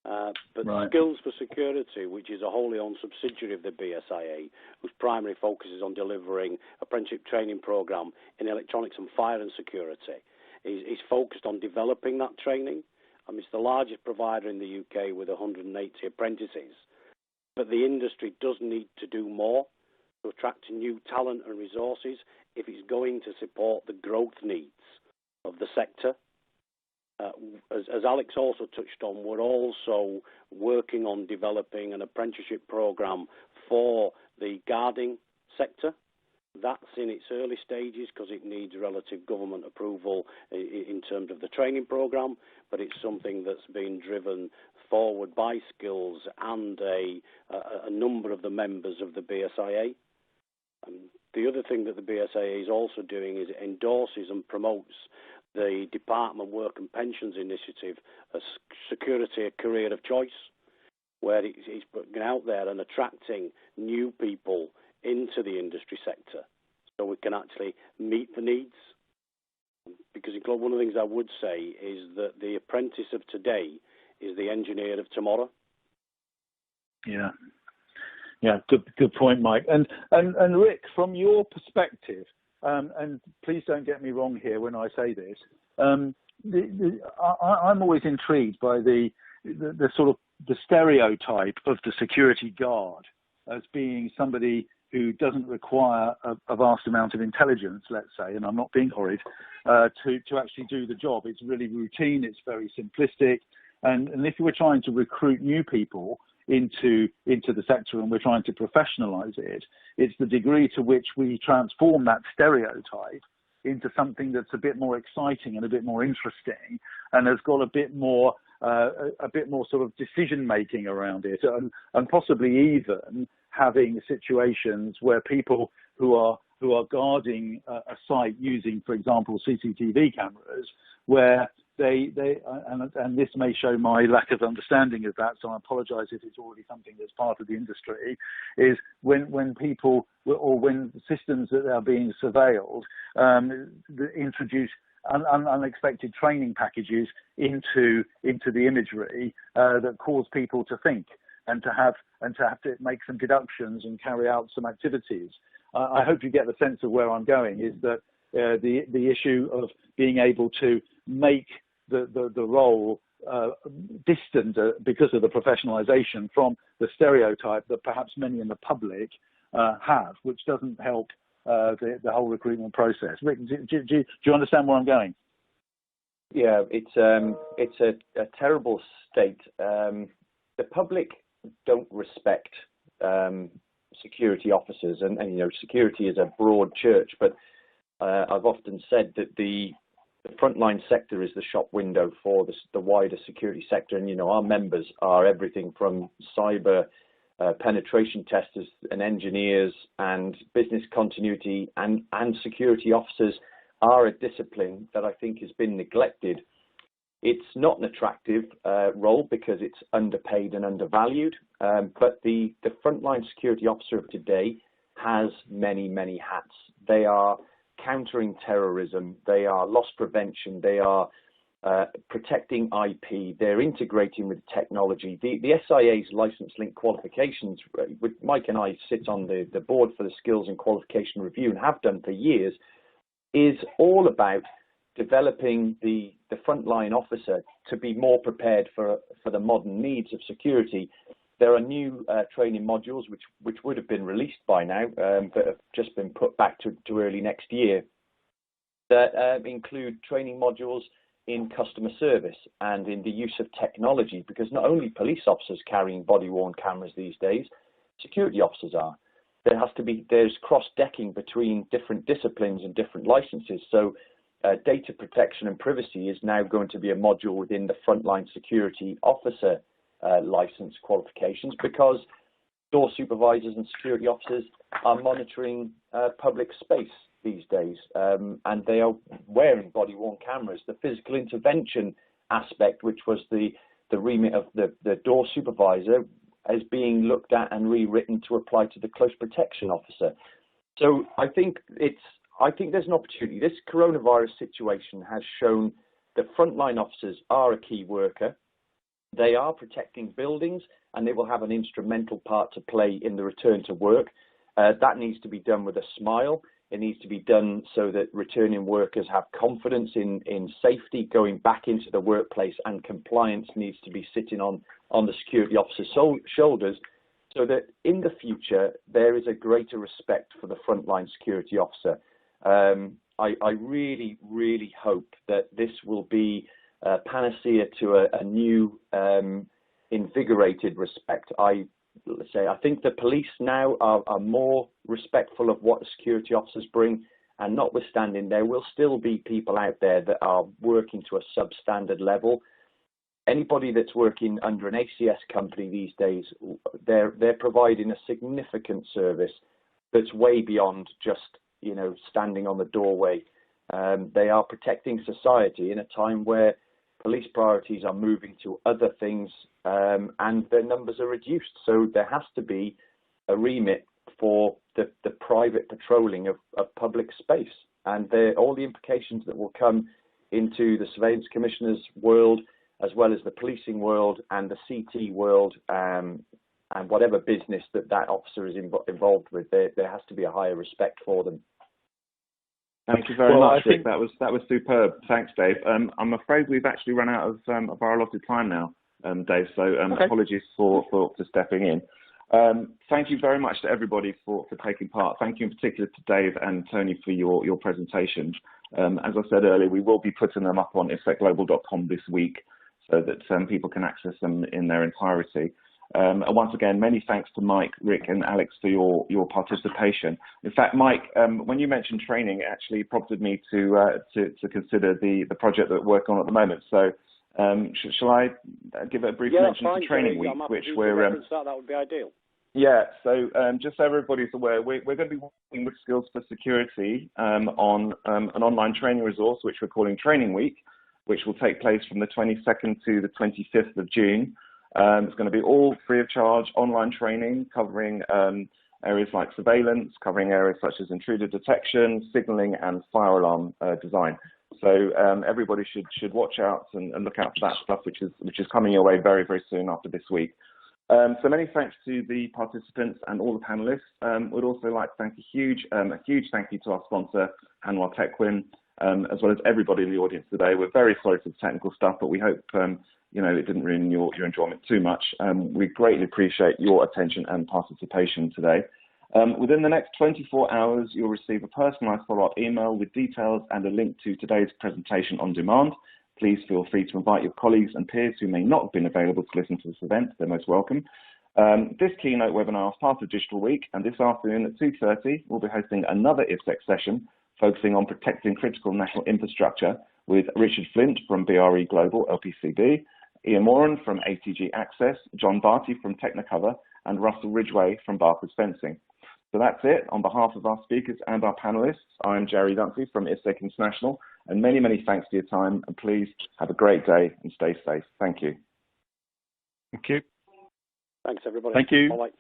But right. Skills for Security, which is a wholly owned subsidiary of the BSIA, whose primary focus is on delivering apprenticeship training programme in electronics and fire and security, is focused on developing that training. It's the largest provider in the UK with 180 apprentices. But the industry does need to do more to attract new talent and resources if it's going to support the growth needs of the sector. As Alex also touched on, we're also working on developing an apprenticeship programme for the guarding sector. That's in its early stages because it needs relative government approval in terms of the training programme, but it's something that's been driven forward by Skills and a number of the members of the BSIA. The other thing that the BSIA is also doing is it endorses and promotes the Department Work and Pensions Initiative, a security a career of choice, where it's putting out there and attracting new people into the industry sector so we can actually meet the needs. Because one of the things I would say is that the apprentice of today is the engineer of tomorrow. Yeah. Yeah, good point, Mike. And Rick, from your perspective, and please don't get me wrong here when I say this, I'm always intrigued by the sort of the stereotype of the security guard as being somebody who doesn't require a vast amount of intelligence, let's say, and I'm not being horrid, to actually do the job. It's really routine, it's very simplistic, and if we're trying to recruit new people into the sector and we're trying to professionalize it, it's the degree to which we transform that stereotype into something that's a bit more exciting and a bit more interesting and has got a bit more sort of decision making around it, and possibly even having situations where people who are guarding a site using, for example, CCTV cameras, where and this may show my lack of understanding of that, so I apologise if it's already something that's part of the industry, is when people or when systems that are being surveilled introduce unexpected training packages into the imagery that cause people to think and to have to make some deductions and carry out some activities. I hope you get the sense of where I'm going, is that the issue of being able to make the role distant because of the professionalization from the stereotype that perhaps many in the public have, which doesn't help the whole recruitment process. Rick, do you understand where I'm going? Yeah, it's a terrible state. The public don't respect security officers, and security is a broad church, but I've often said that the frontline sector is the shop window for the wider security sector, and our members are everything from cyber penetration testers and engineers and business continuity and security officers are a discipline that I think has been neglected. It's not an attractive role because it's underpaid and undervalued, but the frontline security officer of today has many, many hats. They are countering terrorism, they are loss prevention, they are protecting IP, they're integrating with technology. The SIA's license link qualifications, Mike and I sit on the board for the skills and qualification review and have done for years, is all about developing the frontline officer to be more prepared for the modern needs of security. There are new training modules which would have been released by now, but have just been put back to early next year, that include training modules in customer service and in the use of technology, because not only police officers carrying body-worn cameras these days, security officers are. There's cross-decking between different disciplines and different licenses. So data protection and privacy is now going to be a module within the frontline security officer license qualifications, because door supervisors and security officers are monitoring public space these days, and they are wearing body-worn cameras. The physical intervention aspect, which was the remit of the door supervisor, is being looked at and rewritten to apply to the close protection officer. So I think there's an opportunity. This coronavirus situation has shown that frontline officers are a key worker. They are protecting buildings, and they will have an instrumental part to play in the return to work. That needs to be done with a smile. It needs to be done so that returning workers have confidence in safety going back into the workplace, and compliance needs to be sitting on the security officer's shoulders, so that in the future there is a greater respect for the frontline security officer. I really, really hope that this will be a panacea to a new invigorated respect. I think the police now are more respectful of what security officers bring, and notwithstanding, there will still be people out there that are working to a substandard level. Anybody that's working under an ACS company these days, they're providing a significant service that's way beyond just standing on the doorway. They are protecting society in a time where police priorities are moving to other things, and their numbers are reduced. So there has to be a remit for the private patrolling of public space, and all the implications that will come into the Surveillance Commissioner's world, as well as the policing world and the CT world, and whatever business that officer is involved with, there has to be a higher respect for them. Thank you very much, Rick. That was superb. Thanks, Dave. I'm afraid we've actually run out of our allotted time now, Dave. So okay. Apologies for stepping in. Thank you very much to everybody for taking part. Thank you in particular to Dave and Tony for your presentations. As I said earlier, we will be putting them up on ifsecglobal.com this week so that people can access them in their entirety. And once again, many thanks to Mike, Rick and Alex for your participation. In fact, Mike, when you mentioned training, it actually prompted me to consider the project that we're working on at the moment. So shall I give a brief mention to Training Week, which we're... that would be ideal. Yeah, so just so everybody's aware, we're going to be working with Skills for Security on an online training resource, which we're calling Training Week, which will take place from the 22nd to the 25th of June. It's going to be all free of charge online training covering areas like surveillance, covering areas such as intruder detection, signaling and fire alarm design. So everybody should watch out and look out for that stuff, which is coming your way very, very soon after this week. So many thanks to the participants and all the panelists. We'd also like to thank a huge thank you to our sponsor, Hanwha Techwin, as well as everybody in the audience today. We're very sorry for the technical stuff, but we hope it didn't ruin your enjoyment too much. We greatly appreciate your attention and participation today. Within the next 24 hours, you'll receive a personalized follow-up email with details and a link to today's presentation on demand. Please feel free to invite your colleagues and peers who may not have been available to listen to this event. They're most welcome. This keynote webinar is part of Digital Week, and this afternoon at 2:30, we'll be hosting another IFSEC session focusing on protecting critical national infrastructure with Richard Flint from BRE Global, LPCB, Ian Moran from ATG Access, John Barty from Technicover, and Russell Ridgway from Barker's Fencing. So that's it. On behalf of our speakers and our panelists, I'm Jerry Dunphy from IFSEC International, and many, many thanks for your time, and please have a great day and stay safe. Thank you. Thank you. Thanks, everybody. Thank you. Bye-bye.